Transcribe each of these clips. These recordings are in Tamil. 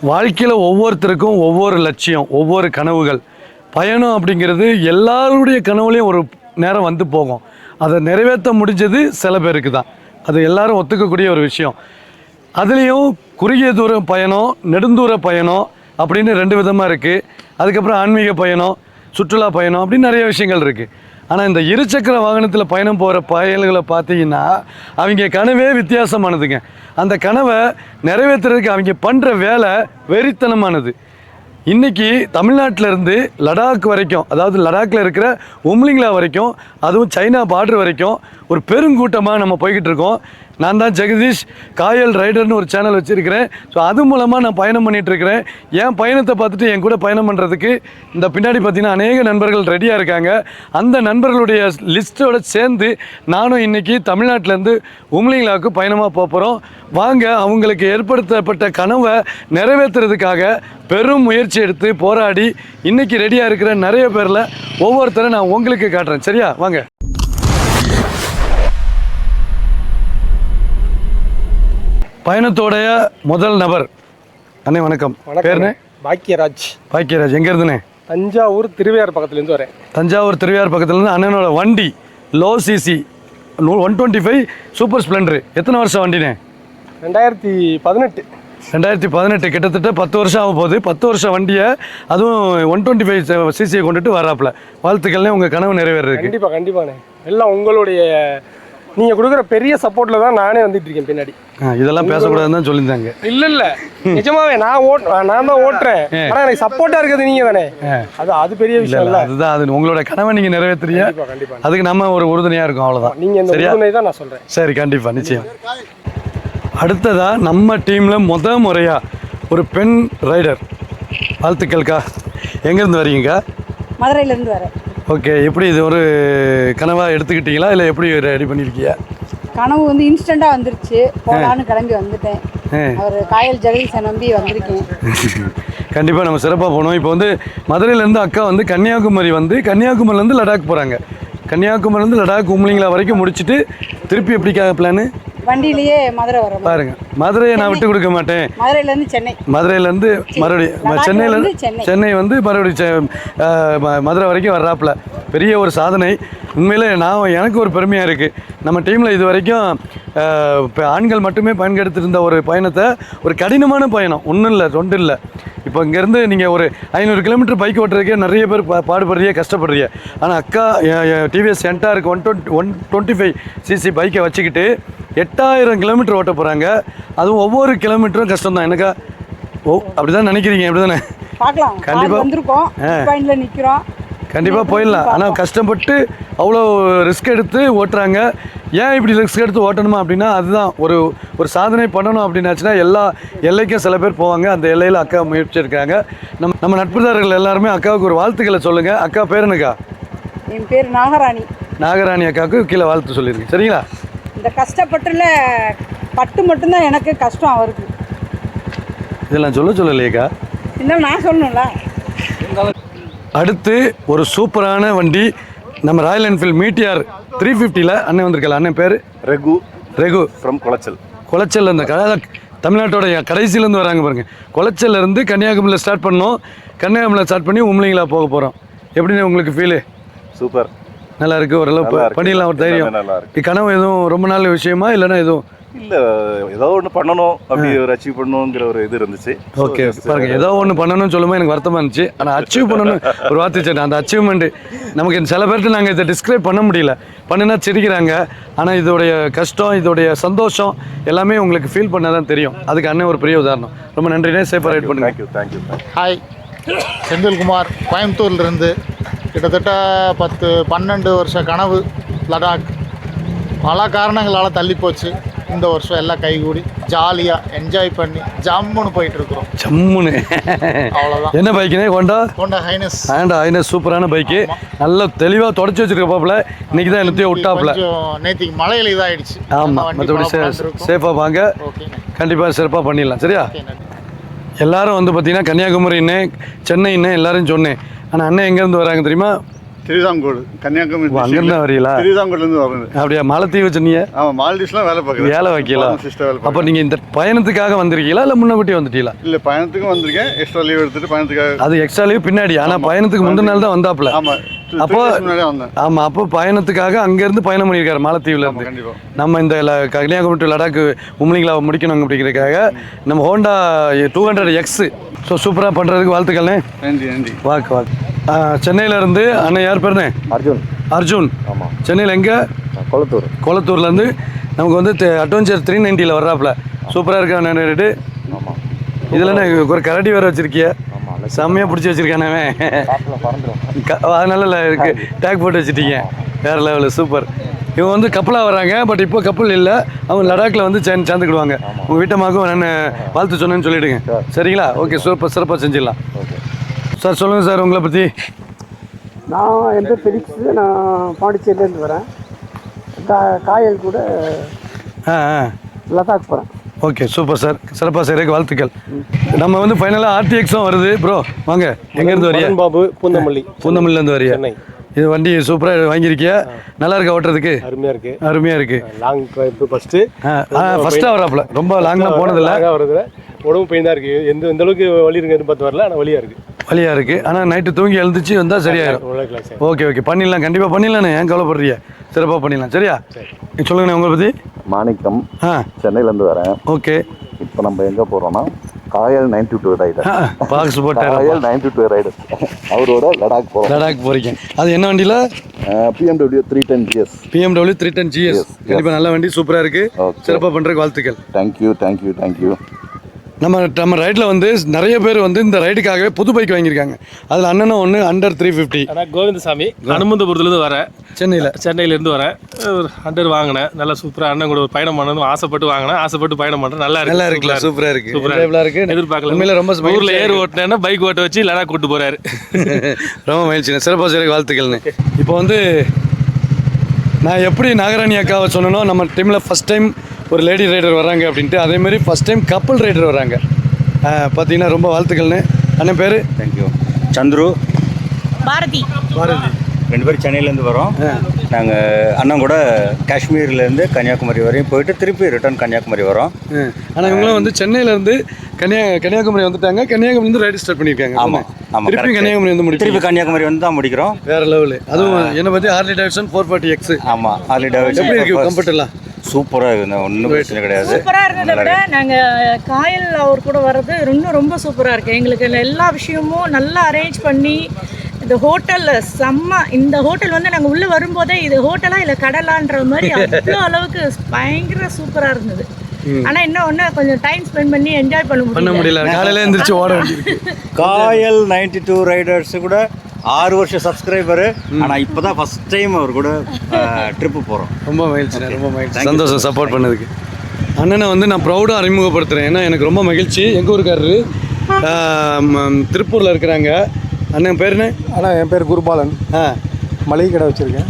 வாழ்க்கையில் ஒவ்வொருத்தருக்கும் ஒவ்வொரு லட்சியம், ஒவ்வொரு கனவுகள். பயணம் அப்படிங்கிறது எல்லாருடைய கனவுலையும் ஒரு நேரம் வந்து போகும். அதை நிறைவேற்ற முடிஞ்சது சில பேருக்கு தான். அது எல்லாரும் ஒத்துக்கக்கூடிய ஒரு விஷயம். அதுலேயும் குறுகிய தூர பயணம், நெடுந்தூர பயணம் அப்படின்னு 2 விதமாக இருக்குது. அதுக்கப்புறம் ஆன்மீக பயணம், சுற்றுலா பயணம் அப்படின்னு நிறைய விஷயங்கள் இருக்குது. ஆனால் இந்த இருசக்கர வாகனத்தில் பயணம் போகிற பயல்களை பார்த்தீங்கன்னா அவங்க கனவே வித்தியாசமானதுங்க. அந்த கனவை நிறைவேற்றுறதுக்கு அவங்க பண்ணுற வேலை வெறித்தனமானது. இன்றைக்கி தமிழ்நாட்டிலேருந்து லடாக் வரைக்கும், அதாவது லடாக்கில் இருக்கிற உம்லிங்லா வரைக்கும், அதுவும் சைனா பார்டர் வரைக்கும் ஒரு பெருங்கூட்டமாக நம்ம போய்கிட்டு இருக்கோம். நான் தான் ஜெகதீஷ், காயல் ரைடர்னு ஒரு சேனல் வச்சுருக்கிறேன். ஸோ அது மூலமாக நான் பயணம் பண்ணிகிட்ருக்கிறேன். என் பயணத்தை பார்த்துட்டு என் கூட பயணம் பண்ணுறதுக்கு இந்த பின்னாடி பார்த்திங்கன்னா அநேக நண்பர்கள் ரெடியாக இருக்காங்க. அந்த நண்பர்களுடைய லிஸ்ட்டோடு சேர்ந்து நானும் இன்றைக்கி தமிழ்நாட்டிலேருந்து உம்லிங்லாவுக்கு பயணமாக போகிறோம். வாங்க, அவங்களுக்கு ஏற்படுத்தப்பட்ட கனவை நிறைவேற்றுறதுக்காக பெரும் முயற்சி எடுத்து போராடி இன்றைக்கி ரெடியாக இருக்கிற நிறைய பேரில் ஒவ்வொருத்தரை நான் உங்களுக்கு காட்டுறேன். சரியா? வாங்க. பயணத்தோடைய முதல் நபர் அண்ணே, வணக்கம். பேருண்ணே? பாக்கியராஜ். பாக்கியராஜ் எங்கே இருந்துண்ணே? தஞ்சாவூர் திருவையார் பக்கத்துலேருந்து வரேன். தஞ்சாவூர் திருவையார் பக்கத்துலேருந்து. அண்ணனோட வண்டி லோ சிசி 125 சூப்பர் ஸ்ப்ளெண்டரு. எத்தனை வருஷம் வண்டினே? 2018. 2018, கிட்டத்தட்ட 10 வருஷம் ஆக போகுது. 10 வருஷம் வண்டியை, அதுவும் 125 சிசியை கொண்டுட்டு வராப்புல. வாழ்த்துக்கள்னே, உங்கள் கனவு நிறைவேறதுக்கு. கண்டிப்பாக கண்டிப்பாண்ணே. எல்லாம் உங்களுடைய நீங்கள் கொடுக்குற பெரிய சப்போர்ட்டில் தான் நானே வந்துட்டு இருக்கேன் பின்னாடி. இதெல்லாம் பேசக்கூடாதுன்னு தான் சொல்லியிருந்தாங்க. இல்லை நிஜமாவே நான் தான் ஓட்டுறேன். ஆனால் எனக்கு சப்போர்ட்டாக இருக்கிறது நீங்கள் தானே. அது பெரிய விஷயம் இல்லை. அதுதான், அது உங்களோட கனவை நீங்கள் நிறைவேற்றுறீங்க. கண்டிப்பாக அதுக்கு நம்ம ஒரு உறுதுணையாக இருக்கும், அவ்வளோதான். நீங்கள் இந்த உறுதுணை தான் நான் சொல்கிறேன். சரி, கண்டிப்பாக, நிச்சயம். அடுத்ததாக நம்ம டீமில் முறையாக ஒரு பெண் ரைடர். வாழ்த்துக்கள்க்கா. எங்கேருந்து வரீங்கக்கா? மதுரையிலேருந்து வரேன். ஓகே, எப்படி இது ஒரு கனவாக எடுத்துக்கிட்டீங்களா, இல்லை எப்படி ரெடி பண்ணியிருக்கீங்க? கனவு வந்து இன்ஸ்டண்ட்டாக வந்துருச்சு. போகலான்னு கிளம்பி வந்துட்டேன். அவர் காயல் ஜெகதீஷை நம்பி வந்திருக்கேன். கண்டிப்பாக நம்ம சிறப்பாக போகணும். இப்போ வந்து மதுரையிலேருந்து அக்கா வந்து கன்னியாகுமரி வந்து கன்னியாகுமரிலேருந்து லடாக் போகிறாங்க. கன்னியாகுமரிலேருந்து லடாக் உம்லிங்லா வரைக்கும் முடிச்சுட்டு திருப்பி எப்படிக்காக பிளானு? வண்டியிலேயே மதுரை வரோம். பாருங்க, மதுரையை நான் விட்டு கொடுக்க மாட்டேன். மதுரையிலேருந்து சென்னை, மதுரையிலேருந்து மறுபடியும் சென்னையிலேருந்து சென்னை வந்து மறுபடியும் மதுரை வரைக்கும் வர்றாப்புல. பெரிய ஒரு சாதனை உண்மையிலே. எனக்கு ஒரு பெருமையாக இருக்குது. நம்ம டீமில் இது வரைக்கும் இப்போ ஆண்கள் மட்டுமே பயன்படுத்தியிருந்த ஒரு பயணத்தை, ஒரு கடினமான பயணம், ஒன்றும் இல்லை 2 இல்லை. இப்போ இங்கேருந்து நீங்கள் ஒரு 500 கிலோமீட்டர் பைக் ஓட்டுறதுக்கே நிறைய பேர் பாடுபடுறீங்க, கஷ்டப்படுறீங்க. ஆனால் அக்கா டிவிஎஸ் என்டாருக்கு 125 சிசி பைக்கை வச்சுக்கிட்டு 8000 கிலோமீட்டர் ஓட்ட போகிறாங்க. அதுவும் ஒவ்வொரு கிலோமீட்டரும் கஷ்டம் தான். எனக்கா அப்படி தான் நினைக்கிறீங்க, அப்படி தானே? பார்க்கலாம். கண்டிப்பாக வந்திருக்கோம், பாயிண்டில் நிற்கிறோம். கண்டிப்பாக போயிடலாம். ஆனால் கஷ்டப்பட்டு அவ்வளோ ரிஸ்க் எடுத்து ஓட்டுறாங்க. ஏன் இப்படி ரிஸ்க் எடுத்து ஓட்டணுமா அப்படின்னா, அதுதான் ஒரு சாதனை பண்ணணும் அப்படின்னாச்சுன்னா எல்லா எல்லைக்கும் சில பேர் போவாங்க. அந்த எல்லையில் அக்கா முயற்சி இருக்காங்க. நம்ம நட்புதாரர்கள் எல்லாருமே அக்காவுக்கு ஒரு வாழ்த்துக்களை சொல்லுங்கள். அக்கா பேர் என்னக்கா? என் பேர் நாகராணி. நாகராணி அக்காவுக்கு கீழே வாழ்த்து சொல்லியிருக்கேன். சரிங்களா? இந்த கஷ்டப்பட்டுல பட்டு மட்டும்தான் எனக்கு கஷ்டம், அவருக்கு இதெல்லாம் சொல்லலையேக்கா. இன்னும் நான் சொல்லணும்ல. அடுத்து ஒரு சூப்பரான வண்டி, நம்ம ராயல் என்ஃபீல்டு மீட்டியார் 350ல் அண்ணன் வந்திருக்கல. அண்ணன் பேர் ரெகு ஃப்ரம் குளச்சல். இந்த தமிழ்நாட்டோட கடைசியிலேருந்து வராங்க பாருங்கள். குளச்சல்லேருந்து கன்னியாகுமரியில் ஸ்டார்ட் பண்ணோம். கன்னியாகுமரியில் ஸ்டார்ட் பண்ணி உம்லிங்லா போக போகிறோம். எப்படின்னு உங்களுக்கு ஃபீலு? சூப்பர், நல்லா இருக்குது. ஓரளவு பண்ணிடலாம், ஒரு தைரியம். கனவு எதுவும் ரொம்ப நாள் விஷயமா, இல்லைன்னா எதுவும் இல்லை, ஏதோ ஒன்று பண்ணணும், அப்படி ஒரு அச்சீவ் பண்ணணுங்கிற ஒரு இது இருந்துச்சு. ஓகே, பாருங்க, ஏதோ ஒன்று பண்ணணும்னு சொல்லும்போது எனக்கு வருத்தமாக இருந்துச்சு. ஆனால் அச்சீவ் பண்ணணும் ஒரு வார்த்தை சொன்னேன். அந்த அச்சீவ்மெண்ட்டு நமக்கு சில பேர்கிட்ட நாங்கள் இதை டிஸ்கிரைப் பண்ண முடியல. பண்ணினா சிரிக்கிறாங்க. ஆனால் இதோடைய கஷ்டம், இதோடைய சந்தோஷம் எல்லாமே உங்களுக்கு ஃபீல் பண்ணால் தான் தெரியும். அதுக்கு அண்ணன் ஒரு பெரிய உதாரணம். ரொம்ப நன்றினே. சேஃபாக ரைட் பண்ணுங்க. தேங்க்யூ. ஹாய், செந்தில்குமார், கோயம்புத்தூர்லேருந்து. கிட்டத்தட்ட 10-12 வருஷ கனவு லடாக். பல காரணங்களால் தள்ளி போச்சு. இந்த வருஷம் எல்லாம் கைகூடி ஜாலியாக என்ஜாய் பண்ணி ஜம்முன்னு போயிட்டுருக்குறோம். ஜம்முன்னு. அவ்வளோதான். என்ன பைக்குனே? Honda Highness. சூப்பரான பைக்கு. நல்லா தெளிவாக தொடச்சி வச்சுருக்க பாப்பில். இன்றைக்கி தான் என்னத்தையும் விட்டாப்புல. நேற்றுக்கு மழையில் இதாகிடுச்சு. ஆமாம், மற்றபடி சேஃபாக வாங்க. கண்டிப்பாக சிறப்பாக பண்ணிடலாம். சரியா? எல்லாரும் வந்து பார்த்தீங்கன்னா கன்னியாகுமரின்னு, சென்னைன்னு எல்லாரும் சொன்னேன். ஆனால் அண்ணன் எங்கேருந்து வராங்க தெரியுமா? திருவிதாங்கோடு கன்னியாகுமரி ஓ, அங்கிருந்து வரீங்களா? திருவிதாங்கோடுலேருந்து வரணும். அப்படியா? மாலத்தீவு சொன்னீங்க. ஆமாம், மால்டீவ்ஸ்லாம் வேலை பார்க்குறேன். வேலை வைக்கல. சிஸ்டர் வேலை அப்போ நீங்கள் இந்த பயணத்துக்காக வந்திருக்கீங்களா இல்லை முன்னக்கூட்டியே வந்துட்டீங்களா? இல்லை, பயணத்துக்கும் வந்திருக்கேன். எக்ஸ்ட்ரா லீவ் எடுத்துட்டு பயணத்துக்காக. அது எக்ஸ்ட்ரா லீவ் பின்னாடி, ஆனால் பயணத்துக்கு முந்தின நாள் தான் வந்தாப்புல. ஆமாம், அப்போ முன்னாடியே வந்தேன். ஆமாம், அப்போ பயணத்துக்காக அங்கேருந்து பயணம் பண்ணியிருக்காரு மாலத்தீவில் இருந்து. கண்டிப்பாக நம்ம இந்த கன்னியாகுமரி டு லடாக் உம்லிங்களா முடிக்கணும் அப்படிங்கிறதுக்காக நம்ம ஹோண்டா 200X. ஸோ சூப்பராக பண்ணுறதுக்கு வாழ்த்துக்கள்ண்ணே. நன்றி நன்றி. வாக்கு சென்னையில இருந்து அண்ணன் யார் பேருண்ணே? அர்ஜுன். ஆமாம். சென்னையில் எங்கே? கொளத்தூர்லேருந்து நமக்கு வந்து அட்வென்ச்சர் 390 வர்றாப்புல. சூப்பராக இருக்கா அண்ணன் ரேட்டு? ஆமாம். இதில் ஒரு கரடி வேறு வச்சிருக்கிய, செம்மையாக பிடிச்சி வச்சிருக்கானே. அதனால இருக்கு டேக் போட்டு வச்சுட்டீங்க. வேறு லெவலில் சூப்பர். இவங்க வந்து கப்பலாக வராங்க, பட் இப்போ கப்பல் இல்லை. அவங்க லடாக்கில் வந்து சேர்ந்துக்கிடுவாங்க. உங்கள் வீட்டமாக்கும் நான் வாழ்த்து சொன்னேன்னு சொல்லிவிடுங்க. சரிங்களா? ஓகே, சிறப்பாக செஞ்சிடலாம். சார் சொல்லுங்கள் சார் உங்களை பற்றி. நான் எந்த பெரிக்ஸ், நான் பாண்டிச்சேரியிலேருந்து வரேன். காயல் கூட லடாக் போகிறேன். Okay, super sir. சிறப்பாக செய்கிறதுக்கு வாழ்த்துக்கள். நம்ம வந்து ஃபைனலாக RTXம் வருது. ப்ரோ வாங்க, எங்கேருந்து வரியா? பாபு, பூந்தமல்லிலேருந்து வரியா? இது வண்டி சூப்பராக வாங்கியிருக்கியா? நல்லா இருக்கா ஓட்டுறதுக்கு? அருமையாக இருக்கு. லாங் ஃபஸ்ட்டு ஃபஸ்ட்டாக வராப்புல. ரொம்ப லாங்லாம் போனதில்லை. வருது. உடம்பு பெயின் தான் இருக்குது. எந்த அளவுக்கு வலி இருக்குன்னு பார்த்து வரல, ஆனால் வலியாக இருக்குது. ஆனால் நைட்டு தூங்கி எழுந்துச்சு வந்தால் சரியாயிடும். ஓகே, பண்ணிடலாம். கண்டிப்பாக பண்ணிடலாண்ணே. ஏன் கவலைப்படுறிய? சிறப்பாக பண்ணிடலாம். சரியா? சொல்லுங்கண்ணே உங்களை பற்றி. மாணிக்கம். சென்னையிலேருந்து வரேன். ஓகே. இப்போ நம்ம எங்கே போகிறோம்னா காயல் 92 ரைடர். பாக்ஸ் போட்டார். காயல் 92 ரைடர் அவரோட லடாக் போகிறீங்க. அது என்ன வண்டியில்? BMW 310 GS. BMW 310 GS. கண்டிப்பாக நல்ல வண்டி, சூப்பராக இருக்குது. சிறப்பாக பண்ணுறதுக்கு வாழ்த்துக்கள். தேங்க்யூ. நம்ம ரைடில் வந்து நிறைய பேர் வந்து இந்த ரைடுக்காகவே புது பைக் வாங்கியிருக்காங்க. அதில் அண்ணனும் ஒன்று அண்டர் 350. ஆனால் கோவிந்தசாமி அனுமந்தபுரத்துலேருந்து வரேன். சென்னையிலேருந்து வரேன். ஒரு அண்டர் வாங்கினேன். நல்லா சூப்பராக அண்ணன் கூட ஒரு பயணம் பண்ணணும் ஆசைப்பட்டு வாங்கினேன். ஆசைப்பட்டு பயணம் பண்ணுறேன். நல்லா இருக்குல்ல? சூப்பராக இருக்குது. எதிர்பார்க்கல. உண்மையில ரொம்ப ஊரில் ஏர் ஓட்டினேன்னா பைக் ஓட்ட வச்சு லடாக் கூட்டு போகிறாரு. ரொம்ப மகிழ்ச்சிங்க. சிறப்பாக செய்கிற வாழ்த்துக்கள்னு. இப்போ வந்து நான் எப்படி நாகராணி அக்காவை சொன்னனோ, நம்ம டீமில் ஃபஸ்ட் டைம் ஒரு லேடி ரைடர் வராங்க அப்படின்ட்டு, அதேமாதிரி ஃபஸ்ட் டைம் கப்பல் ரைடர் வராங்க. பார்த்தீங்கன்னா ரொம்ப வாழ்த்துக்கள்னு. அண்ணன் பேர்? தேங்க்யூ. சந்துரு, பாரதி. 2 பேரும் சென்னையிலேருந்து வரோம். நாங்கள் அண்ணன் கூட காஷ்மீர்லேருந்து கன்னியாகுமரி வரையும் போயிட்டு திருப்பி ரிட்டர்ன் கன்னியாகுமரி வரோம். ஆனால் இவங்களும் வந்து சென்னையிலேருந்து கன்னியாகுமரி வந்துட்டாங்க. கன்னியாகுமரிலேருந்து ரைடு ஸ்டார்ட் பண்ணியிருக்காங்க. ஆமாம். திருப்பி கன்னியாகுமரி வந்து முடிச்சு திருப்பி கன்னியாகுமரி வந்து தான் முடிக்கிறோம். வேறு லெவலு. அதுவும் என்னை பற்றி ஹார்லி டேவிட்சன் 440X. ஆமாம், ஹார்லி டேவிட்சன். எப்படி இருக்குது கம்ஃபர்டெல்லாம்? சூப்பராக இருக்குது. ஒன்றும் பிரச்சனை கிடையாது. சூப்பராக இருந்ததை விட நாங்கள் காயல் அவர் கூட வர்றது இன்னும் ரொம்ப சூப்பராக இருக்குது. எங்களுக்கு எல்லா விஷயமும் நல்லா அரேஞ்ச் பண்ணி, இந்த ஹோட்டலில் செம்ம. இந்த ஹோட்டல் வந்து நாங்கள் உள்ளே வரும்போதே இது ஹோட்டலாக இல்லை கடலான்ற மாதிரி அவ்வளோ அளவுக்கு பயங்கர சூப்பராக இருந்தது. ஆனால் என்ன ஒன்று, கொஞ்சம் டைம் ஸ்பெண்ட் பண்ணி என்ஜாய் பண்ண முடியல. காலையில் எழுந்திரிச்சு ஓட வேண்டியிருக்கு. காயல் 92 ரைடர்ஸு கூட 6 வருஷம் சப்ஸ்கிரைபரு. ஆனால் இப்போ தான் ஃபஸ்ட் டைம் அவர் கூட ட்ரிப்பு போகிறோம். ரொம்ப மகிழ்ச்சி. சந்தோஷம் சப்போர்ட் பண்ணதுக்கு. அண்ணனை வந்து நான் ப்ரௌடாக அறிமுகப்படுத்துகிறேன். ஏன்னா எனக்கு ரொம்ப மகிழ்ச்சி. எங்கள் ஊருக்காரரு திருப்பூரில் இருக்கிறாங்க. அண்ணன் பேர் என்ன? ஆனால் என் பேர் குருபாலன். மளிகை கடை வச்சுருக்கேன்.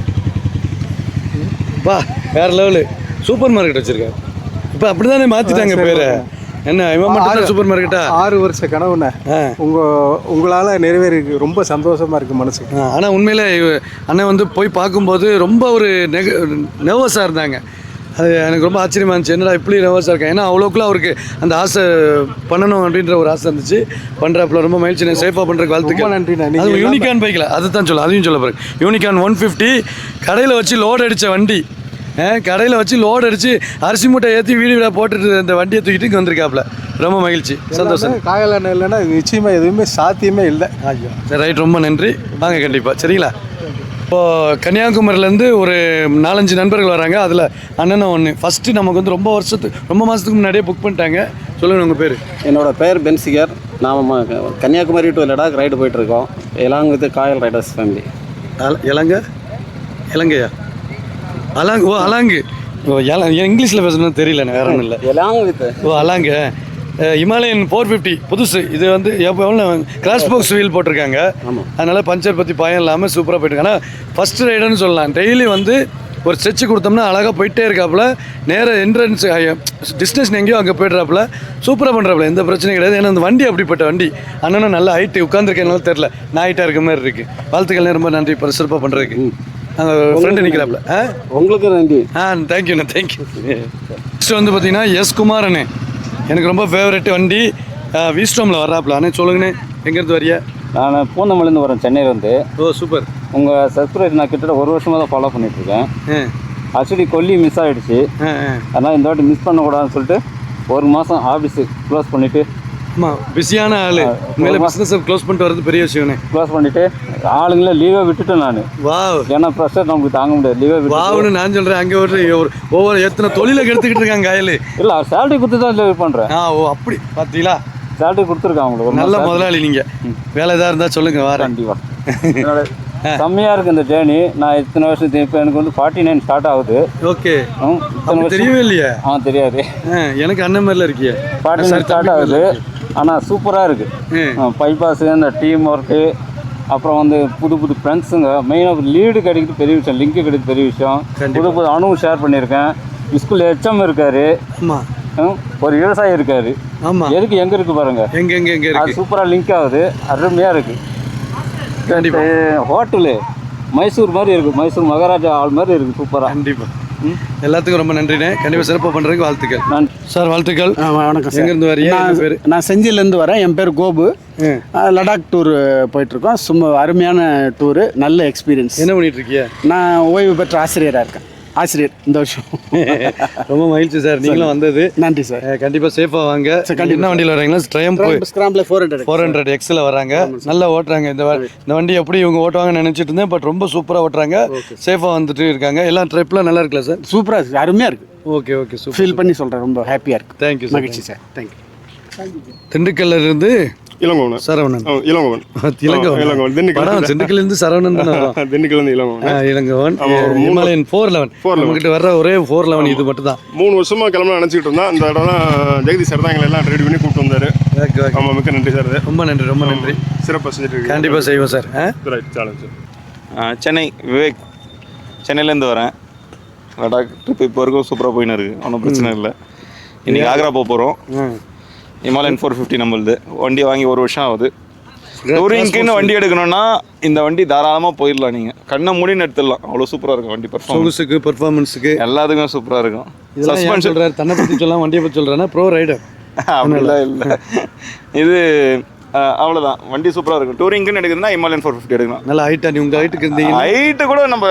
வேறு லெவலு. சூப்பர் மார்க்கெட் வச்சுருக்காரு. இப்போ அப்படி தானே மாற்றிட்டாங்க பேரை. என்ன இவன் மட்டும் சூப்பர் மார்க்கெட்டா? 6 வருஷ கனவுண்ணே உங்களால் நிறைவேறிருக்கு. ரொம்ப சந்தோஷமாக இருக்குது மனசுக்கு. ஆனால் உண்மையில் அண்ணன் வந்து போய் பார்க்கும்போது ரொம்ப ஒரு நர்வஸாக இருந்தாங்க. அது எனக்கு ரொம்ப ஆச்சரியமாக இருந்துச்சு. என்னடா இப்படி நர்வஸாக இருக்கேன். ஏன்னா அவ்வளோக்குள்ள அவருக்கு அந்த ஆசை பண்ணணும் அப்படின்ற ஒரு ஆசை இருந்துச்சு. பண்ணுறப்பல ரொம்ப மகிழ்ச்சி. நான் சேஃபாக பண்ணுறதுக்கு வாழ்த்துக்கள். நன்றிண்ணா. அது யூனிகான் பைக்கில் அதுதான் அதையும் சொல்ல போகிறேன். யூனிகான் 150 கடையில் வச்சு லோடு அடித்த வண்டி. கடையில் வச்சு லோடு அடித்து அரிசி மூட்டை ஏற்றி வீடு போட்டுட்டு அந்த வண்டியை தூக்கிட்டு இங்கே வந்திருக்காப்புல. ரொம்ப மகிழ்ச்சி, சந்தோஷம். காயல் எண்ணெய் இல்லைன்னா நிச்சயமாக எதுவுமே சாத்தியமே இல்லை. சரி, ரைட். ரொம்ப நன்றி. வாங்க கண்டிப்பாக. சரிங்களா? இப்போது கன்னியாகுமரியிலேருந்து ஒரு 4-5 நண்பர்கள் வராங்க. அதில் அண்ணனும் ஒன்று. ஃபஸ்ட்டு நமக்கு வந்து ரொம்ப மாதத்துக்கு முன்னாடியே புக் பண்ணிட்டாங்க. சொல்லுங்கள் உங்கள் பேர்? என்னோட பேர் பென்சிகர். நாம் கன்னியாகுமரி டு லடாக் ரைடு போயிட்டுருக்கோம். Along with Kayal riders family. இலங்கையா? அலாங்கு. இங்கிலீஷில் பேசணும்னு தெரியல, வேற ஒன்றும் இல்லை. Along with அலாங்கு. ஹிமாலயன் 450 புதுசு. இது வந்து எவ்வளோ கிராஸ் பாக்ஸ் வீல் போட்டிருக்காங்க. அதனால் பஞ்சர் பற்றி பயம் இல்லாமல் சூப்பராக போயிட்டுருக்காங்க. ஆனால் ஃபஸ்ட் ரைடுன்னு சொல்லலாம். டெய்லி வந்து ஒரு ஸ்ட்ரெச் கொடுத்தோம்னா அழகாக போயிட்டே இருக்காப்புல. நேராக என்ட்ரன்ஸ் டிஸ்டன்ஸ் எங்கேயோ அங்கே போய்ட்றாப்புல. சூப்பராக பண்ணுறாப்புல, எந்த பிரச்சனையும் கிடையாது. ஏன்னா அந்த வண்டி அப்படிப்பட்ட வண்டி. அண்ணனும் நல்ல ஹைட்டு, உட்காந்துருக்கனால தெரில, நான் ஹைட்டாக இருக்க மாதிரி இருக்குது. வாழ்த்துக்கள், ரொம்ப நன்றி சிறப்பாக பண்ணுறதுக்கு. அந்த ஃப்ரெண்டு நிற்கிறாப்புல. உங்களுக்கு நன்றி. தேங்க்யூண்ணே, தேங்க்யூ. நெக்ஸ்ட் வந்து பார்த்தீங்கன்னா எஸ் குமார் அண்ணே, எனக்கு ரொம்ப ஃபேவரெட் வண்டி. வீஸ்டோமில் வர்றாப்புல. அண்ணே சொல்லுங்கண்ணே, எங்கேருந்து வரியா? நான் பூந்தமல்லிருந்து வரேன், சென்னையிலேருந்து. ஓ சூப்பர். உங்கள் சப்ஸ்கிரைப் நான் கிட்டத்தட்ட 1 வருஷமாக தான் ஃபாலோ பண்ணிகிட்ருக்கேன். ஆக்சுவலி கொல்லி மிஸ் ஆகிடுச்சு, அதனால் இந்த வாட்டி மிஸ் பண்ணக்கூடாதுன்னு சொல்லிட்டு 1 மாதம் ஆஃபீஸு க்ளோஸ் பண்ணிவிட்டு. ஆமாம், பிஸியான ஆள். மேலே பிஸ்னஸை க்ளோஸ் பண்ணிட்டு வரது பெரிய விஷயம்ண்ணே. க்ளோஸ் பண்ணிவிட்டு ஆளுங்களே லீவே விட்டுட்டேன் நான். வா, ஏன்னா ப்ரெஷர் நமக்கு தாங்க முடியாது, லீவே விட்டு. வாவுன்னு நான் சொல்கிறேன். அங்கே ஒவ்வொரு எத்தனை தொழிலை கெடுத்துக்கிட்டு இருக்காங்க காயல். இல்லை, அவர் சேலரி கொடுத்து தான் லீவ் பண்ணுறேன். ஓ அப்படி பார்த்தீங்களா? சேலரி கொடுத்துருக்காங்க உங்களுக்கு. நல்ல முதலாளி நீங்கள். வேலை எதாவது இருந்தால் சொல்லுங்கள், வரேன். கண்டிப்பாக. செம்மையாக இருக்குது இந்த ஜேர்னி. நான் இத்தனை வருஷத்துக்கு இப்போ எனக்கு வந்து 49 ஸ்டார்ட் ஆகுது. ஓகே, இத்தனை தெரியவே இல்லையா? தெரியாது. எனக்கு அண்ணன் மாதிரில இருக்கியே. 49 ஸ்டார்ட் ஆகுது, ஆனால் சூப்பராக இருக்குது. பைபாஸு, இந்த டீம் ஒர்க்கு, அப்புறம் வந்து புது புது ஃப்ரெண்ட்ஸுங்க, மெயினாக லீடு கிடைக்கிறது பெரிய விஷயம், லிங்க்கு கிடைக்கிறது பெரிய விஷயம். புது அனுபவம் ஷேர் பண்ணியிருக்கேன். ஸ்கூல் HM இருக்காரு, ஒரு விவசாயி இருக்காரு. ஆமாம், எதுக்கு எங்கே இருக்குது பாருங்கள், எங்கே அது சூப்பராக லிங்க் ஆகுது, அருமையாக இருக்குது. கண்டிப்பாக ஹோட்டலு மைசூர் மாதிரி இருக்குது, மைசூர் மகாராஜா ஆள் மாதிரி இருக்குது, சூப்பராக. கண்டிப்பாக. எல்லாத்துக்கும் ரொம்ப நன்றிண்ணே. கண்டிப்பாக சிறப்பாக பண்ணுறதுக்கு வாழ்த்துக்கள். நன்றி சார். வாழ்த்துக்கள். வணக்கம் சார். எங்கேருந்து வரீங்க? பேர்? நான் செஞ்சிலேருந்து வரேன். என் பேர் கோபு. லடாக் டூர் போயிட்டுருக்கோம். சும்மா அருமையான டூரு, நல்ல எக்ஸ்பீரியன்ஸ். என்ன பண்ணிட்டு இருக்கீங்க? நான் ஓய்வு பெற்ற ஆசிரியராக இருக்கேன். ஆசிரியர் இந்த வருஷம். ரொம்ப மகிழ்ச்சி சார், நீங்களும் வந்தது. நன்றி சார். கண்டிப்பாக சேஃபாக வாங்க. என்ன வண்டியில் வராங்களா? ட்ரையம்ப் ஸ்கிராம்பில் 400 எக்ஸில் வராங்க. நல்லா ஓட்டுறாங்க. இந்த வண்டி எப்படி இவங்க ஓட்டுவாங்கன்னு நினச்சிட்டு இருந்தேன், பட் ரொம்ப சூப்பராக ஓட்டுறாங்க. சேஃபாக வந்துட்டு இருக்காங்க. எல்லாம் ட்ரிப்லாம் நல்லா இருக்குல்ல சார்? சூப்பராக இருக்குது, அருமையாக இருக்குது. Okay okay, super. ஃபீல் பண்ணி சொல்கிறேன், ரொம்ப ஹாப்பியாக இருக்குது. தேங்க்யூ, மகிழ்ச்சி சார். தேங்க்யூ. திண்டுக்கல்ல இருந்து இளங்கோவன். சரவணன். இளங்கோவன். திண்டுக்கல்ல இருந்து சரவணன் தான் வரும். திண்டுக்கல் இளங்கோவன். இளங்கோவன். ஹிமாலயன் 411 நம்மகிட்ட வர்ற ஒரே 411 இது மட்டும் தான். 3 வருஷமா கிளம்ப நினைச்சிட்டு இருந்தா இந்த இடம் ஜெகதீஷ் சார் தான் எங்களை எல்லாம் ரெடி பண்ணி கூப்பிட்டு வந்தாரு. ஆமா, மிக்க நன்றி சார். ரொம்ப நன்றி, ரொம்ப நன்றி. சிறப்பாக செஞ்சுட்டு கண்டிப்பாக செய்வோம் சார். சென்னை விவேக், சென்னையிலேருந்து வரேன். லடாக் ட்ரிப் இப்போ வரைக்கும் சூப்பராக போயின்னு இருக்குது, ஒன்றும் பிரச்சனை இல்லை. இன்றைக்கி ஆக்ரா போக போகிறோம். ஹிமாலயன் 450 நம்மளுது. வண்டி வாங்கி 1 வருஷம் ஆகுது. டூரிங்க்குன்னு வண்டி எடுக்கணும்னா இந்த வண்டி தாராளமாக போயிடலாம். நீங்கள் கண்ணை மூடின்னு எடுத்துடலாம், அவ்வளோ சூப்பராக இருக்கும் வண்டி. பெர்ஃபார்மன்ஸுக்கு எல்லாத்துக்கும் சூப்பராக இருக்கும். சஸ்பென்ஸ் சொல்கிறார், தன்னை பற்றி சொல்லலாம், வண்டியை பற்றி சொல்கிறேன்னா ப்ரோ ரைடர் அப்படிலாம் இல்லை. இது அவ்வளோதான், வண்டி சூப்பராக இருக்கும். டூரிங்க்குன்னு எடுக்குதுன்னா ஹிமாலயன் 450 எடுக்கலாம். நல்லா ஹைட்டாக உங்கள் ஹைட்டுக்கு இருந்தீங்க. ஹைட்டு கூட நம்ம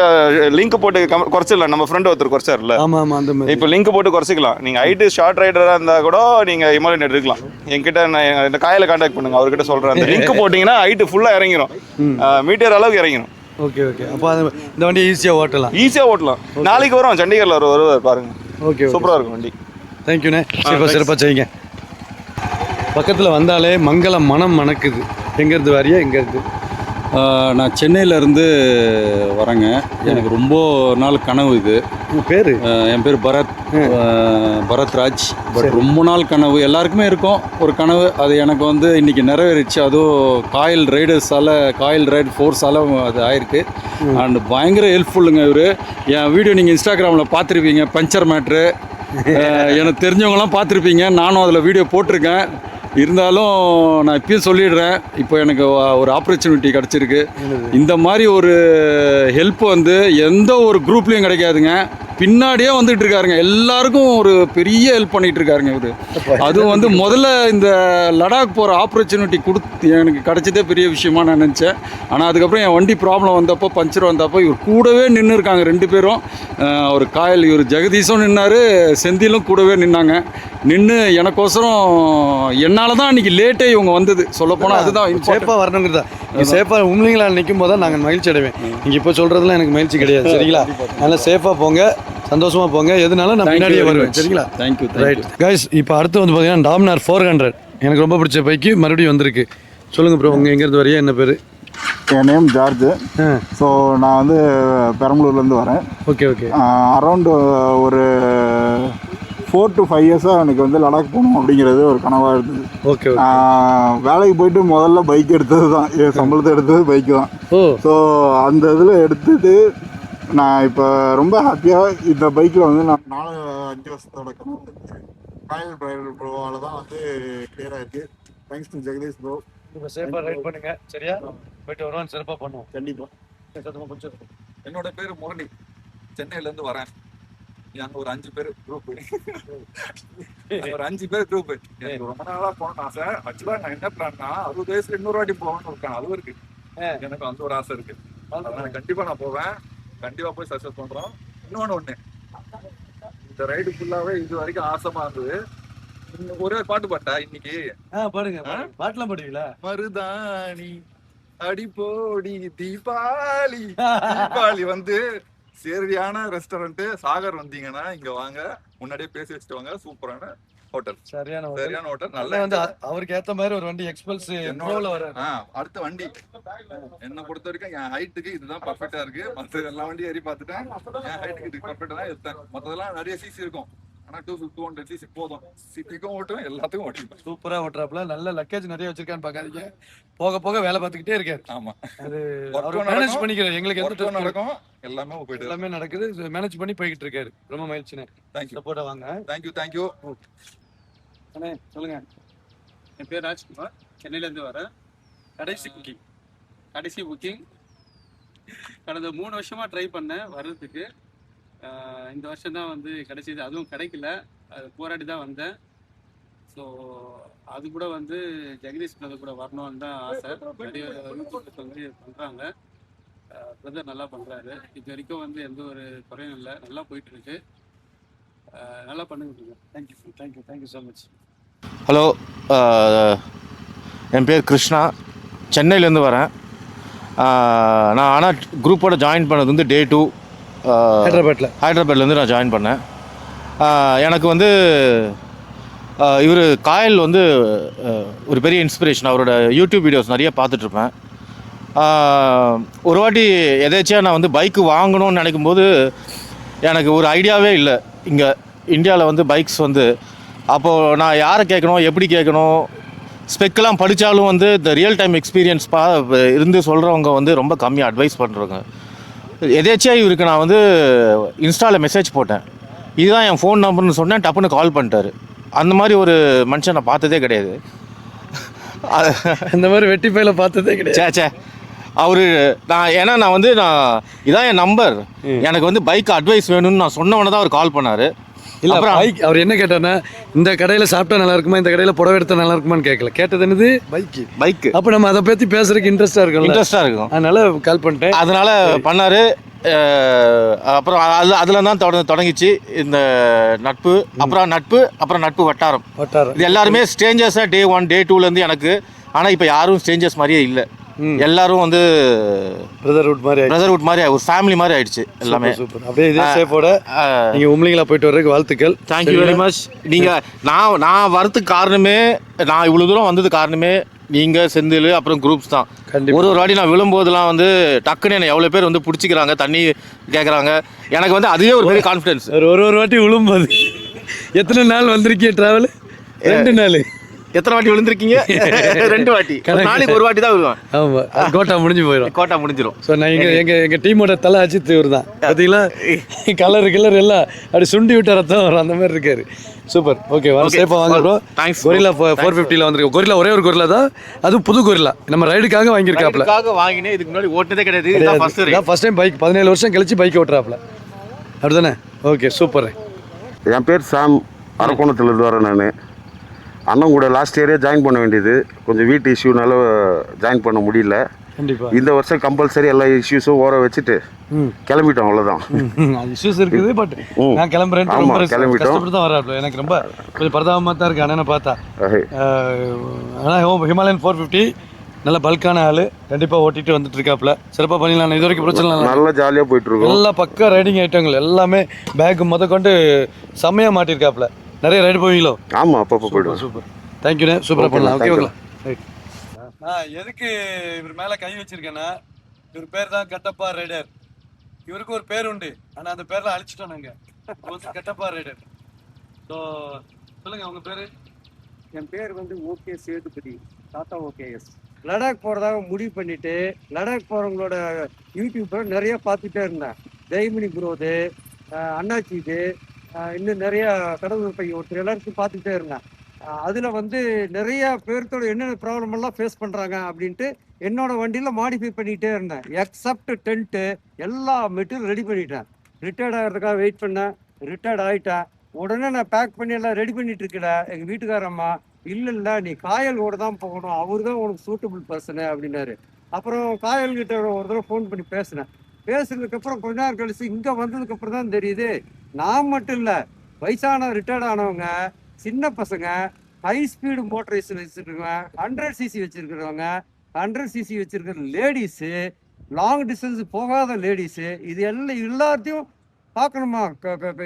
லிங்க் போட்டு குறைச்சிடலாம். நம்ம ஃப்ரெண்ட் ஒருத்தர் குறைச்சார்ல, ஆமாம் அந்த மாதிரி இப்போ லிங்க் போட்டு குறைச்சிக்கலாம். நீங்கள் ஹைட்டு ஷார்ட் ரைடராக இருந்தால் கூட நீங்கள் ஹிமாலயன் எடுக்கலாம். என்கிட்ட நான் இந்த காயில் கான்டாக்ட் பண்ணுங்கள், அவர்கிட்ட சொல்கிறேன். அந்த லிங்க் போட்டிங்கன்னா ஹைட்டு ஃபுல்லாக இறங்கிடும், மீட்டர் அளவுக்கு இறங்கிடும். Okay okay. அப்போ இந்த வண்டியை ஈஸியாக ஓட்டலாம். நாளைக்கு வரும், சண்டிகரில் வருவார் பாருங்கள். ஓகே, சூப்பராக இருக்கும் வண்டி. தேங்க்யூண்ணே. சிறப்பாக செய்யுங்க. பக்கத்தில் வந்தாலே மங்களம் மனம் மணக்குது. எங்கேருந்து வரியா? எங்கேருந்து? நான் சென்னையிலேருந்து வரேங்க. எனக்கு ரொம்ப நாள் கனவு இது. பேர்? என் பேர் பரத்ராஜ். பட் ரொம்ப நாள் கனவு எல்லாருக்குமே இருக்கும் ஒரு கனவு. அது எனக்கு வந்து இன்றைக்கி நிறைவேறிச்சு. அதுவும் காயில் ரைடு ஃபோர்ஸால் அது ஆயிருக்கு. அண்ட் பயங்கர ஹெல்ப்ஃபுல்லுங்க இவர். என் வீடியோ நீங்கள் இன்ஸ்டாகிராமில் பார்த்துருப்பீங்க, பஞ்சர் மேட்ரு. எனக்கு தெரிஞ்சவங்களாம் பார்த்துருப்பீங்க, நானும் அதில் வீடியோ போட்டிருக்கேன். இருந்தாலும் நான் இப்பயும் சொல்லிடுறேன், இப்போ எனக்கு ஒரு ஆப்பர்ச்சுனிட்டி கிடச்சிருக்கு. இந்த மாதிரி ஒரு ஹெல்ப் வந்து எந்த ஒரு குரூப்லேயும் கிடைக்காதுங்க. பின்னாடியே வந்துட்டு இருக்காருங்க, எல்லாருக்கும் ஒரு பெரிய ஹெல்ப் பண்ணிட்டு இருக்காருங்க இவர். அதுவும் வந்து முதல்ல இந்த லடாக் போகிற ஆப்பர்ச்சுனிட்டி எனக்கு கிடைச்சதே பெரிய விஷயமா நான் நினச்சேன். ஆனால் அதுக்கப்புறம் என் வண்டி ப்ராப்ளம் வந்தப்போ, பஞ்சர் வந்தப்போ இவர் கூடவே நின்று இருக்காங்க 2 பேரும். ஒரு காயல் இவர் ஜெகதீஷும் நின்னார், செந்திலும் கூடவே நின்னாங்க. நின்று எனக்கோசரம் என்னால் தான் அன்றைக்கி லேட்டே இவங்க வந்தது. சொல்லப்போனால் அதுதான் சேஃபாக வரணுங்கிறதா. சேஃபாக உண்மைங்களா நிற்கும் போது தான் நாங்கள் மகிழ்ச்சி அடைவேன். நீங்கள் இப்போ சொல்கிறதுலாம் எனக்கு மகிழ்ச்சி கிடையாது, சரிங்களா? நல்லா சேஃபாக போங்க, சந்தோஷமாக போங்க. எதுனாலும் நான் பின்னாடியே வருவேன், சரிங்களா? தேங்க்யூ. ரைட் கைஸ், இப்போ அடுத்து வந்து பார்த்தீங்கன்னா டாமினார் 400 எனக்கு ரொம்ப பிடிச்ச பைக்கு மறுபடியும் வந்திருக்கு. சொல்லுங்கள் ப்ரோ, உங்கள் எங்கேருந்து வரையா? என்ன பேர்? என் நேம் ஜார்ஜ். ஸோ நான் வந்து பெரம்பலூர்லேருந்து வரேன். Okay okay. அரௌண்டு ஒரு 4 to 5 இயர்ஸாக எனக்கு வந்து லடாக் போகணும் அப்படிங்கிறது ஒரு கனவாக இருந்தது. ஓகே. வேலைக்கு போயிட்டு முதல்ல பைக் எடுத்தது தான், சம்பளத்தை எடுத்தது பைக்கு தான். ஸோ அந்த இதில் எடுத்துட்டு நான் இப்போ ரொம்ப ஹாப்பியாக இந்த பைக்கில் வந்து நான் 4-5 வருஷத்தோட கனவு ராயல் பிரைடல் ப்ரோவால் தான் வந்து கிளியராக இருக்குது. Thanks to Jagadish bro. இப்போ சேஃபாக ரைட் பண்ணுங்க, சரியா? போயிட்டு வருவோம், சிறப்பாக பண்ணுவோம். கண்டிப்பாக. என்னோட பேர் முரளி, சென்னையிலேருந்து வரேன். அங்கே ஒரு 5 பேர் குரூப், ஒரு 5 பேர் குரூப். எனக்கு ரொம்ப நாளாக போகணும்னு ஆசை. ஆக்சுவலாக நான் என்ன பிளான்னா 60 வயசுல இன்னொரு வாட்டி போகணும்னு இருக்கேன். அதுவும் இருக்கு எனக்கு, அந்த ஒரு ஆசை இருக்கு. அதனால கண்டிப்பாக நான் போவேன், கண்டிப்பாக போய் சக்ஸஸ் பண்ணுறோம். ஒன்று இந்த ரைடு ஃபுல்லாகவே இது வரைக்கும் ஆசைமா இருந்தது. ஒரே பாட்டு பாட்டா இன்னைக்கு பாடுங்க. பாட்டுலாம் பாடுவீங்களா? மருதாணி அடிப்போடி தீபாவளி வந்து சரியான ரெஸ்டாரண்ட் சாகர். வந்தீங்கன்னா இங்க வாங்க, முன்னாடியே பேசி வச்சுட்டு வாங்க. சூப்பரான ஹோட்டல், சரியான ஹோட்டல். நல்லா வந்து அவருக்கு ஏத்த மாதிரி ஒரு வண்டி எக்ஸ்பல்ஸ் என்னோட வர அடுத்த வண்டி என்ன பொறுத்த வரைக்கும் என் ஹைட்டுக்கு இதுதான் பர்ஃபெக்டா இருக்கு. மற்ற எல்லா வண்டியும் ஏறி பார்த்துட்டேன், என் ஹைட்டுக்கு இது பர்ஃபெக்டா தான் எடுத்தேன். மற்றதெல்லாம் நிறைய சிசி இருக்கும், ஆனா 250 சிசி போதும். சிட்டிக்கும் ஓட்டும், எல்லாத்துக்கும் ஓட்டிப்பேன். சூப்பரா ஓட்டுறாப்புல. நல்ல லக்கேஜ் நிறைய வச்சிருக்கான்னு பாக்காதீங்க, போக போக வேலை பார்த்துக்கிட்டே இருக்காரு. ஆமா, அது மேனேஜ் பண்ணிக்கிறாரு. எங்களுக்கு எந்த நடக்கும், எல்லாமே போயிட்டு எல்லாமே நடக்குது, மேனேஜ் பண்ணி போய்கிட்டு இருக்காரு. ரொம்ப மகிழ்ச்சிண்ணே. தேங்க்யூ. சப்போர்ட்டா வாங்க. தேங்க்யூ. அண்ணே சொல்லுங்க. என் பேர் ராஜ்குமார், சென்னையிலேருந்து வரேன். கடைசி புக்கிங் கடந்த 3 வருஷமாக ட்ரை பண்ணேன் வர்றதுக்கு. இந்த வருஷம் தான் வந்து கிடைச்சிது. அதுவும் கிடைக்கல, அது போராடி தான் வந்தேன். ஸோ அது கூட வந்து ஜெகதீஷ் பிரதர் கூட வரணும்னு தான் ஆசை. நிறைய யூடியூப்ஸ் வந்து பண்ணுறாங்க, பிரதர் நல்லா பண்ணுறாரு. இது வரைக்கும் வந்து எந்த ஒரு குறையும் இல்லை, நல்லா போயிட்டுருக்கு. நல்லா பண்ணுங்க. Thank you so much. ஹலோ, என் பேர் கிருஷ்ணா, சென்னையிலேருந்து வரேன். நான் ஆனால் குரூப்போட ஜாயின் பண்ணது வந்து Day 2 ஹைதராபாத்லேருந்து நான் ஜாயின் பண்ணேன். எனக்கு வந்து இவர் காயல் வந்து ஒரு பெரிய இன்ஸ்பிரேஷன். அவரோட யூடியூப் வீடியோஸ் நிறைய பார்த்துட்ருப்பேன். ஒரு வாட்டி எதேச்சியாக நான் வந்து பைக்கு வாங்கணும்னு நினைக்கும்போது எனக்கு ஒரு ஐடியாவே இல்லை. இங்கே இந்தியாவில் வந்து பைக்ஸ் வந்து அப்போது நான் யாரை கேட்கணும், எப்படி கேட்கணும், ஸ்பெக்கெலாம் படித்தாலும் வந்து இந்த ரியல் டைம் எக்ஸ்பீரியன்ஸ் இருந்து சொல்கிறவங்க வந்து ரொம்ப கம்மியாக அட்வைஸ் பண்ணுறவங்க. எதேச்சியாக இவருக்கு நான் வந்து இன்ஸ்டாவில் மெசேஜ் போட்டேன், இதுதான் என் ஃபோன் நம்பர்னு சொன்னேன். டப்புன்னு கால் பண்ணிட்டாரு. அந்த மாதிரி ஒரு மனுஷன் நான் பார்த்ததே கிடையாது. அந்த மாதிரி வெட்டி பையில பார்த்ததே கிடையாது. சே ஏன்னா நான் இதான் என் நம்பர், எனக்கு வந்து பைக் அட்வைஸ் வேணும்னு நான் சொன்னவொன்னே தான் அவர் கால் பண்ணார். இல்லை, பைக் அவர் என்ன கேட்டார்னா, இந்த கடையில் சாப்பிட்டா நல்லா இருக்குமா, இந்த கடையில் புடவை எடுத்தால் நல்லா இருக்குமான்னு கேட்கல. கேட்டது என்னது? பைக்கு. அப்போ நம்ம அதை பற்றி பேசுறதுக்கு இன்ட்ரெஸ்ட்டாக இருக்கும். அதனால கால் பண்ணிட்டேன். அதனால பண்ணார். அப்புறம் அதில் தான் தொடங்கிச்சு இந்த நட்பு. அப்புறம் நட்பு வட்டாரம். இது எல்லாருமே ஸ்ட்ரேஞ்சர்ஸாக Day 1 Day 2லேருந்து எனக்கு. ஆனால் இப்போ யாரும் ஸ்ட்ரேஞ்சர்ஸ் மாதிரியே இல்லை, எல்லாரும் வந்து பிரதர்ஹுட் மாதிரி ஒரு ஃபேமிலி மாதிரி ஆயிடுச்சு எல்லாமே. அப்படியே இதே சேஃபோட நீங்கள் உம்லிங்களா போயிட்டு வர்றதுக்கு வாழ்த்துக்கள். Thank you very much. நீங்கள் நான் வரதுக்கு காரணமே, நான் இவ்வளோ தூரம் வந்தது காரணமே நீங்கள், செந்தில், அப்புறம் குரூப்ஸ் தான். ஒரு வாட்டி நான் விழும்போதெல்லாம் வந்து டக்குன்னு என்னை எவ்வளோ பேர் வந்து பிடிச்சிக்கிறாங்க, தண்ணி கேட்குறாங்க. எனக்கு வந்து அதுவே ஒரு பெரிய கான்ஃபிடென்ஸ். ஒரு வாட்டி விழும்போது எத்தனை நாள் வந்திருக்கீங்க ட்ராவல்? 2 நாள். எத்தனை வாட்டி விழுந்திருக்கீங்க? 2 வாட்டி. நாளைக்கு ஒரு வாட்டி தான் விழுவேன். ஆமாம், கோட்டா முடிஞ்சிடும். ஸோ நான் எங்கள் டீமோட தலை அஜித் இவர் தான். பார்த்தீங்களா, கலர் எல்லாம் அப்படி சுண்டி விட்ட ரத்தம் வரும், அந்த மாதிரி இருக்காரு. சூப்பர். ஓகே, சேஃபாக வாங்க ப்ரோ. தேங்க்ஸ். கொரில்லா 450 வந்திருக்கு. கொரில்லா ஒரே ஒரு கொரில்லா தான், அதுவும் புது கொரில்லா. நம்ம ரைடுக்காக வாங்கியிருக்காப்ல. வாங்கினேன், இதுக்கு முன்னாடி ஓட்டதே கிடையாது. ஃபர்ஸ்ட் டைம் பைக் 17 வருஷம் கழிச்சு பைக் ஓட்டுறாப்ல, அப்படிதானே? Okay, super. என் பேர் சாம், அரக்கோணத்துலேருந்து வரேன். நான் அண்ணன் கூட லாஸ்ட் இயரே ஜாயின் பண்ண வேண்டியது, கொஞ்சம் வீட்டு இஷ்யூனால ஜாயின் பண்ண முடியல. கண்டிப்பாக இந்த வருஷம் கம்பல்சரி எல்லா இஷ்யூஸும் ஓர வச்சுட்டு கிளம்பிட்டோம். அவ்வளோதான். இஷ்யூஸ் இருக்குது, பட் நான் கிளம்புறேன். கஷ்டப்பட்டு தான் வராப்ல. எனக்கு ரொம்ப கொஞ்சம் பரதாபமாக தான் இருக்குது அண்ணனை பார்த்தா. ஆனால் ஹிமாலயன் 450 நல்ல பல்கான ஆள், கண்டிப்பாக ஓட்டிட்டு வந்துட்டு இருக்காப்ல. சிறப்பாக பண்ணிடலாம். இது வரைக்கும் பிரச்சனை இல்லை, நல்லா ஜாலியாக போயிட்டு இருக்கோம். எல்லா பக்கா ரைடிங் ஐட்டங்கள் எல்லாமே பேக் கொண்டு செம்மையாக மாட்டியிருக்காப்ல. நிறைய ரைடு போவீங்களோ? ஆமாம், அப்பப்போ போய்டுவோம். சூப்பர். தேங்க்யூண்ணே, சூப்பராக பண்ணலாம். ஓகேங்களா? ரைட். எதுக்கு இவர் மேலே கை வச்சிருக்கேன்னா, இவர் பேர் தான் கட்டப்பா ரைடர். இவருக்கு ஒரு பேர் உண்டு, ஆனால் அந்த பேரில் அழிச்சிட்டோம் நாங்கள். கட்டப்பா ரைடர். ஸோ சொல்லுங்கள் உங்கள் பேர்? என் பேர் வந்து ஓகே சேதுபதி, டாடா OKS. லடாக் போகிறதாக முடிவு பண்ணிவிட்டு லடாக் போகிறவங்களோட யூடியூப்பை நிறைய பார்த்துட்டே இருந்தேன். ஜெயமணி ப்ரோது, அண்ணாச்சி இது, இன்னும் நிறைய கடவுள் பையன் ஒருத்தர் எல்லாருக்கும் பார்த்துக்கிட்டே இருந்தேன். அதில் வந்து நிறைய பேர்த்தோட என்னென்ன ப்ராப்ளம் எல்லாம் ஃபேஸ் பண்ணுறாங்க அப்படின்ட்டு என்னோட வண்டியில் மாடிஃபை பண்ணிகிட்டே இருந்தேன். எக்ஸப்ட் டென்ட்டு எல்லா மெட்டீரியல் ரெடி பண்ணிட்டேன். ரிட்டையர்ட் ஆகிறதுக்காக வெயிட் பண்ணேன், ரிட்டையர்ட் ஆகிட்டேன். உடனே நான் பேக் பண்ணி எல்லாம் ரெடி பண்ணிட்டு இருக்கல. எங்கள் வீட்டுக்காரம்மா இல்லை நீ காயலோடு தான் போகணும், அவர் தான் உனக்கு சூட்டபிள் பர்சனு அப்படின்னாரு. அப்புறம் காயல்கிட்ட ஒரு தடவை ஃபோன் பண்ணி பேசினேன். பேசுனதுக்கப்புறம் கொஞ்ச நேரம் கழிச்சு இங்கே வந்ததுக்கப்புறம் தான் தெரியுது, நான் மட்டும் இல்லை, வயசான ரிட்டையர்ட் ஆனவங்க, சின்ன பசங்க, ஹை ஸ்பீடு மோட்டரைஸ் வச்சுருக்கவங்க, 100cc வச்சுருக்கிறவங்க, 100cc வச்சுருக்கிற லேடிஸு, லாங் டிஸ்டன்ஸ் போகாத லேடிஸு, இது எல்லாம் எல்லாத்தையும் பார்க்கணுமா?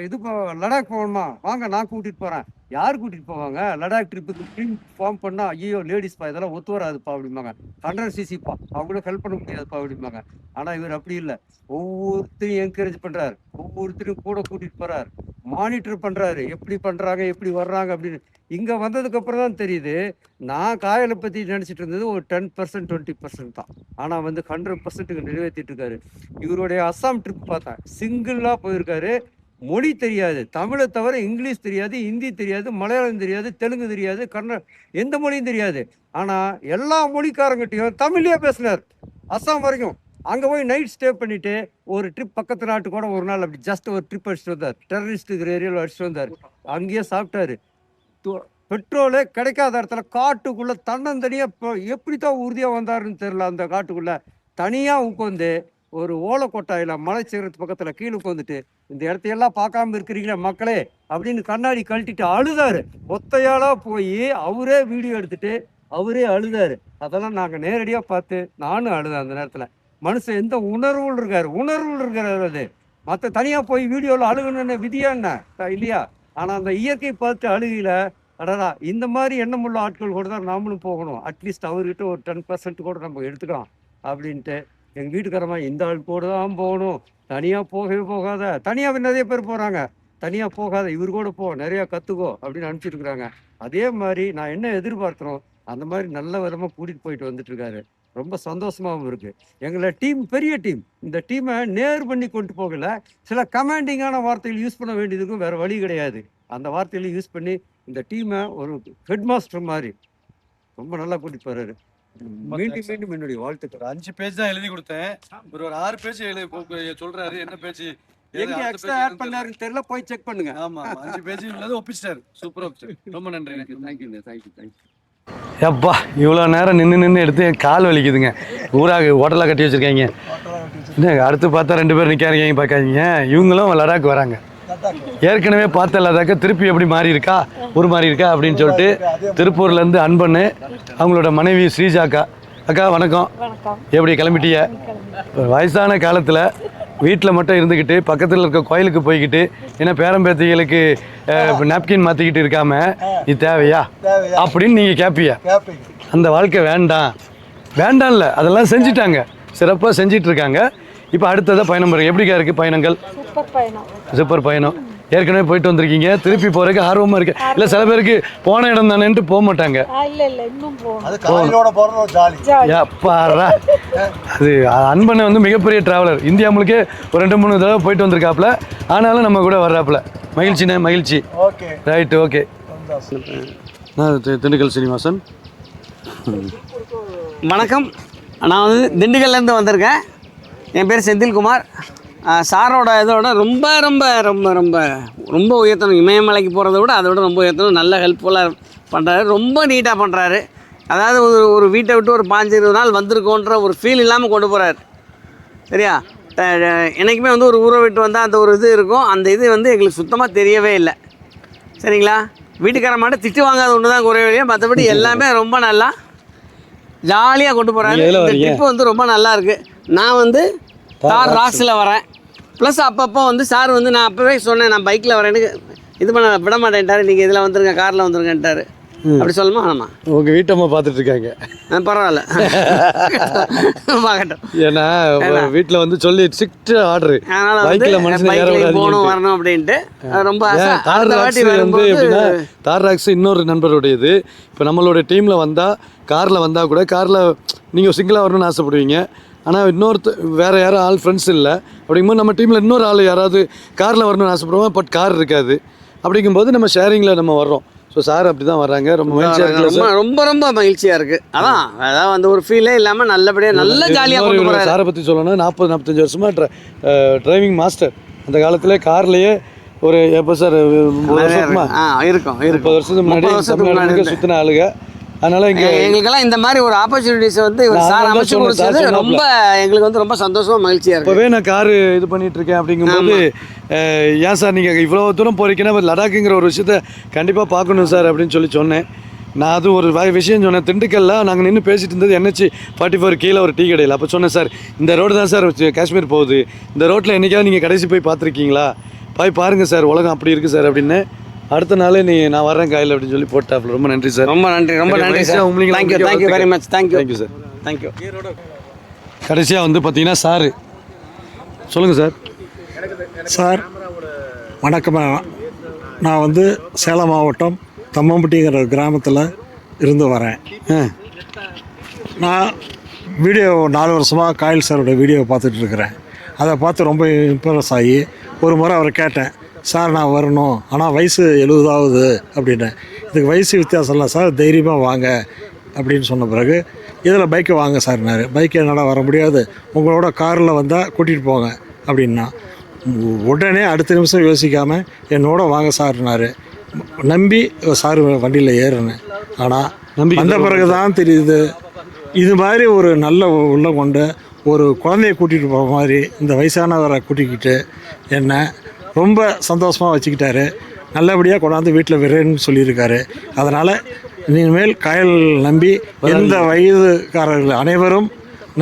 இது லடாக் போகணுமா? வாங்க நான் கூட்டிகிட்டு போகிறேன். யார் கூட்டிகிட்டு போவாங்க? லடாக் ட்ரிப்புக்கு டீம் ஃபார்ம் பண்ணால் ஐயோ லேடிஸ்ப்பா இதெல்லாம் ஒத்து வராதுப்பா அப்படிம்பாங்க. 100cc அவங்களும் ஹெல்ப் பண்ண முடியாதுப்பா அப்படிம்பாங்க. ஆனால் இவர் அப்படி இல்லை, ஒவ்வொருத்தரையும் என்கரேஜ் பண்ணுறாரு, ஒவ்வொருத்தரையும் கூட கூட்டிகிட்டு போகிறார், மானிட்டர் பண்ணுறாரு, எப்படி பண்ணுறாங்க எப்படி வர்றாங்க அப்படின்னு. இங்கே வந்ததுக்கப்புறம் தான் தெரியுது, நான் காயலை பற்றி நினச்சிட்டு இருந்தது ஒரு 10% 20% தான். ஆனால் வந்து 100% நிறைவேற்றிட்டு இருக்காரு. இவருடைய அஸ்ஸாம் ட்ரிப் பார்த்தேன், சிங்கிளாக போயிருக்காரு. மொழி தெரியாது, தமிழை தவிர இங்கிலீஷ் தெரியாது, ஹிந்தி தெரியாது, மலையாளம் தெரியாது, தெலுங்கு தெரியாது, எந்த மொழியும் தெரியாது. ஆனால் எல்லா மொழிக்காரங்கிட்டையும் தமிழ்லேயே பேசினார் அஸ்ஸாம் வரைக்கும். அங்கே போய் நைட் ஸ்டே பண்ணிவிட்டு ஒரு ட்ரிப் பக்கத்து நாட்டு கூட ஒரு நாள் அப்படி ஜஸ்ட் ஒரு ட்ரிப் அடிச்சுட்டு வந்தார். டெரரிஸ்ட் இருக்கிற ஏரியாவில் அடிச்சுட்டு வந்தார். அங்கேயே சாப்பிட்டாரு. பெட்ரோலே கிடைக்காத இடத்துல காட்டுக்குள்ளே தன்னந்தனியாக எப்படி தான் உறுதியாக வந்தாருன்னு தெரியல. அந்த காட்டுக்குள்ளே தனியாக உட்காந்து ஒரு ஓலை கொட்டாயில் மலை சேரத்து பக்கத்தில் கீழே உட்காந்துட்டு, இந்த இடத்தையெல்லாம் பார்க்காம இருக்கிறீங்களா மக்களே அப்படின்னு கண்ணாடி கழட்டிட்டு அழுதாரு. ஒத்தையாளாக போய் அவரே வீடியோ எடுத்துட்டு அவரே அழுதாரு. அதெல்லாம் நாங்கள் நேரடியாக பார்த்து நானும் அழுதேன் அந்த நேரத்தில். மனுஷன் எந்த உணர்வுகள் இருக்காரு அது. மற்ற தனியாக போய் வீடியோவில் அழுகணுன்னு விதியா என்ன இல்லையா? ஆனால் அந்த இயற்கை பார்த்து அழுகையில் அடடா இந்த மாதிரி எண்ணமுள்ள ஆட்கள் கூட தான் நாமளும் போகணும். அட்லீஸ்ட் அவர்கிட்ட ஒரு 10% கூட நம்ம எடுத்துக்கலாம் அப்படின்ட்டு. எங்கள் வீட்டுக்காரமா இந்த ஆள் கூட தான் போகணும், தனியாக போகவே போகாத. தனியாக நிறைய பேர் போகிறாங்க, தனியாக போகாத, இவர் கூட போ, நிறையா கற்றுக்கோ அப்படின்னு அனுப்பிச்சிருக்கிறாங்க. அதே மாதிரி நான் என்ன எதிர்பார்க்குறோம் அந்த மாதிரி நல்ல விதமாக கூட்டிகிட்டு போயிட்டு வந்துட்டுருக்காரு. ரொம்ப சந்தோஷமாகவும் இருக்குது. எங்களை டீம் பெரிய டீம். இந்த டீமை நேர் பண்ணி கொண்டு போகல, சில கமாண்டிங்கான வார்த்தைகள் யூஸ் பண்ண வேண்டியதுக்கும் வேறு வழி கிடையாது. அந்த வார்த்தைகளை யூஸ் பண்ணி இந்த டீமை ஒரு ஹெட் மாஸ்டர் மாதிரி ரொம்ப நல்லா கூட்டிட்டு போறாரு. மீண்டும் மீண்டும் என்னுடைய வாழ்த்துக்கள். 5 பேஜ் தான் எழுதி கொடுத்தேன், ஒரு 6 பேஜ் சொல்றாரு. என்ன பேஜ் எங்க எக்ஸ்ட்ரா ஆட் பண்ணாருன்னு தெரியல, போய் செக் பண்ணுங்க. ஆமா 5 பேஜ் உள்ளது ஒப்பிச்சிட்டாரு. சூப்பரா ஒப்பிச்சாரு. ரொம்ப நன்றி. தேங்க்யூ. எப்பா இவ்வளோ நேரம் நின்று எடுத்து என் கால் வலிக்குதுங்க. ஊராக ஹோட்டலாக கட்டி வச்சுருக்காங்க. என்ன அடுத்து பார்த்தா 2 பேர் நிற்காங்க பார்க்காதீங்க. இவங்களும் லடாக் வராங்க. ஏற்கனவே பார்த்த லடாக்க திருப்பி எப்படி மாறி இருக்கா அப்படின்னு சொல்லிட்டு திருப்பூர்லேருந்து அன்பண்ணு, அவங்களோட மனைவி ஸ்ரீஜா அக்கா வணக்கம். எப்படி கிளம்பிட்டிய? வயசான காலத்தில் வீட்டில் மட்டும் இருந்துக்கிட்டு பக்கத்தில் இருக்க கோயிலுக்கு போய்கிட்டு ஏன்னா பேரம்பேத்திகளுக்கு நாப்கின் மாற்றிக்கிட்டு இருக்காம இது தேவையா அப்படின்னு நீங்கள் கேட்பீங்க. அந்த வாழ்க்கை வேண்டாம்ல, அதெல்லாம் செஞ்சுட்டாங்க, சிறப்பாக செஞ்சிட்ருக்காங்க. இப்போ அடுத்ததாக பயணம் போகிறீங்க. எப்படிக்கா இருக்குது பயணங்கள்? சூப்பர் பயணம். ஏற்கனவே போயிட்டு வந்திருக்கீங்க, திருப்பி போகிறதுக்கு ஆர்வமாக இருக்கு. இல்லை சில பேருக்கு போன இடம் தானேன்ட்டு போக மாட்டாங்க. பாரா அது அன்பனை வந்து மிகப்பெரிய டிராவலர். இந்தியா முழுக்க ஒரு 2-3 தடவை போயிட்டு வந்திருக்காப்புல. ஆனாலும் நம்ம கூட வர்றாப்புல. மகிழ்ச்சி. Right, okay. நான் திண்டுக்கல் சீனிவாசன். வணக்கம். நான் வந்து திண்டுக்கல்லேருந்து வந்திருக்கேன். என் பேர் செந்தில்குமார். சாரோட இதோட ரொம்ப ரொம்ப ரொம்ப ரொம்ப ரொம்ப உயர்த்தணும். இமயமலைக்கு போகிறத விட அதை விட ரொம்ப உயர்த்தணும். நல்ல ஹெல்ப்ஃபுல்லாக பண்ணுறாரு, ரொம்ப நீட்டாக பண்ணுறாரு. அதாவது ஒரு வீட்டை விட்டு ஒரு 15-20 நாள் வந்திருக்கோன்ற ஒரு ஃபீல் இல்லாமல் கொண்டு போகிறாரு. சரியா? என்றைக்குமே வந்து ஒரு ஊரை விட்டு வந்தால் அந்த ஒரு இது இருக்கும். அந்த இது வந்து எங்களுக்கு சுத்தமாக தெரியவே இல்லை. சரிங்களா? வீட்டுக்கார மாட்ட திட்டு வாங்காத ஒன்று தான் குறைவே, மற்றபடி எல்லாமே ரொம்ப நல்லா ஜாலியாக கொண்டு போகிறாரு. இந்த ட்ரிப்பு வந்து ரொம்ப நல்லா இருக்குது. நான் வந்து தார் ராக்ஸில் வரேன். ப்ளஸ் அப்பப்போ வந்து சார் வந்து நான் அப்போவே சொன்னேன் நான் பைக்கில் வரேன்னு இது பண்ண விட மாட்டேன்ட்டார். நீங்கள் இதில் வந்துருங்க, காரில் வந்துருங்கன்ட்டார். அப்படி சொல்லுமா? ஆமாம். உங்கள் வீட்டம்மா பார்த்துட்டு இருக்காங்க. பரவாயில்ல, பார்க்கட்டும். ஏன்னா வீட்டில் வந்து சொல்லி ஸ்ட்ரிக்ட் ஆர்டர், பைக்கில் மனுஷன் போகணும் வரணும் அப்படின்ட்டு ரொம்ப தார் ராக்ஸ் வந்து எப்படின்னா, தார் ராக்ஸ் இன்னொரு நண்பருடையது. இப்போ நம்மளோட டீமில் வந்தால் காரில் வந்தால் கூட காரில் நீங்கள் சிங்கிளாக வரணும்னு ஆசைப்படுவீங்க. ஆனால் வேறு யாரும் ஆள் ஃப்ரெண்ட்ஸ் இல்லை. அப்படிங்கும்போது நம்ம டீமில் இன்னொரு ஆள் யாராவது காரில் வரணும்னு ஆசைப்படுவோம், பட் கார் இருக்காது. அப்படிங்கும்போது நம்ம ஷேரிங்கில் நம்ம வர்றோம். ஸோ சார் அப்படி தான் வர்றாங்க. ரொம்ப மகிழ்ச்சியாக இருக்குது, ரொம்ப ரொம்ப மகிழ்ச்சியாக இருக்குது. அதான் அதாவது அந்த ஒரு ஃபீலே இல்லாமல் நல்லபடியாக நல்ல ஜாலியாக கொண்டு போகிறாரு. சாரை பற்றி சொல்லணும்னா 40-45 வருஷமாக டிரைவிங் மாஸ்டர். அந்த காலத்தில் கார்லேயே ஒரு எப்போ சார் இருக்கும் 30 வருஷத்துக்கு முன்னாடி சுற்றின ஆளுங்க. அதனால எங்களுக்கெல்லாம் இந்த மாதிரி ஒரு ஆப்பர்ச்சுனிட்டிஸ் வந்து சார் அமைச்சு கொடுத்தது ரொம்ப எங்களுக்கு வந்து ரொம்ப சந்தோஷமா மகிழ்ச்சியாக இருக்குது. இப்போவே நான் காரு இது பண்ணிட்டு இருக்கேன். அப்படிங்கும்போது ஏன் சார் நீங்கள் இவ்வளோ தூரம் போறீங்கன்னா லடாக்குங்கிற ஒரு விஷயத்த கண்டிப்பாக பார்க்கணும் சார் அப்படின்னு சொன்னேன். நான் அது ஒரு விஷயம் சொன்னேன். திண்டுக்கல்ல நாங்கள் நின்று பேசிட்டு இருந்தது NH 44 கீழே ஒரு டீ கடையில். அப்போ சொன்னேன், சார் இந்த ரோடு தான் சார் காஷ்மீர் போகுது, இந்த ரோட்டில் என்றைக்காவது நீங்கள் கடைசி போய் பார்த்துருக்கீங்களா, போய் பாருங்கள் சார், உலகம் அப்படி இருக்குது சார் அப்படின்னு. அடுத்த நாளே நான் வரேன் காயில் அப்படின்னு சொல்லி போட்டாப்ல. ரொம்ப நன்றி சார். ரொம்ப நன்றி sir. Thank you very much. Thank you sir. Thank you. கடைசியாக வந்து பார்த்தீங்கன்னா சார் சொல்லுங்கள் சார். சார் வணக்கம். நான் வந்து சேலம் மாவட்டம் தம்மம்பட்டிங்கிற கிராமத்தில் இருந்து வரேன். நான் வீடியோ 4 வருஷமாக காயில் சாரோட வீடியோ பார்த்துட்ருக்குறேன். அதை பார்த்து ரொம்ப இம்ப்ரெஸ் ஆகி ஒரு முறை அவரை கேட்டேன், சார் நான் வரணும், ஆனால் வயசு 70 ஆகுது அப்படின்னேன். இதுக்கு வயசு வித்தியாசம் இல்லை சார், தைரியமாக வாங்க அப்படின்னு சொன்ன பிறகு இதில் பைக்கை வாங்க சார்னாரு. பைக்கை என்னால் வர முடியாது, உங்களோட காரில் வந்தால் கூட்டிகிட்டு போங்க அப்படின்னா உடனே அடுத்த நிமிஷம் யோசிக்காமல் என்னோட வாங்க சார்னாரு. நம்பி சார் வண்டியில் ஏறினேன். ஆனால் அந்த பிறகு தான் தெரியுது இது மாதிரி ஒரு நல்ல உள்ள கொண்டு ஒரு குழந்தைய கூட்டிகிட்டு போகிற மாதிரி இந்த வயசானவரை கூட்டிக்கிட்டு என்ன ரொம்ப சந்தோஷமாக வச்சுக்கிட்டாரு. நல்லபடியாக கொண்டாந்து வீட்டில் விடுறேன்னு சொல்லியிருக்காரு. அதனால் இனிமேல் காயல் நம்பி எந்த வயதுக்காரர்கள் அனைவரும்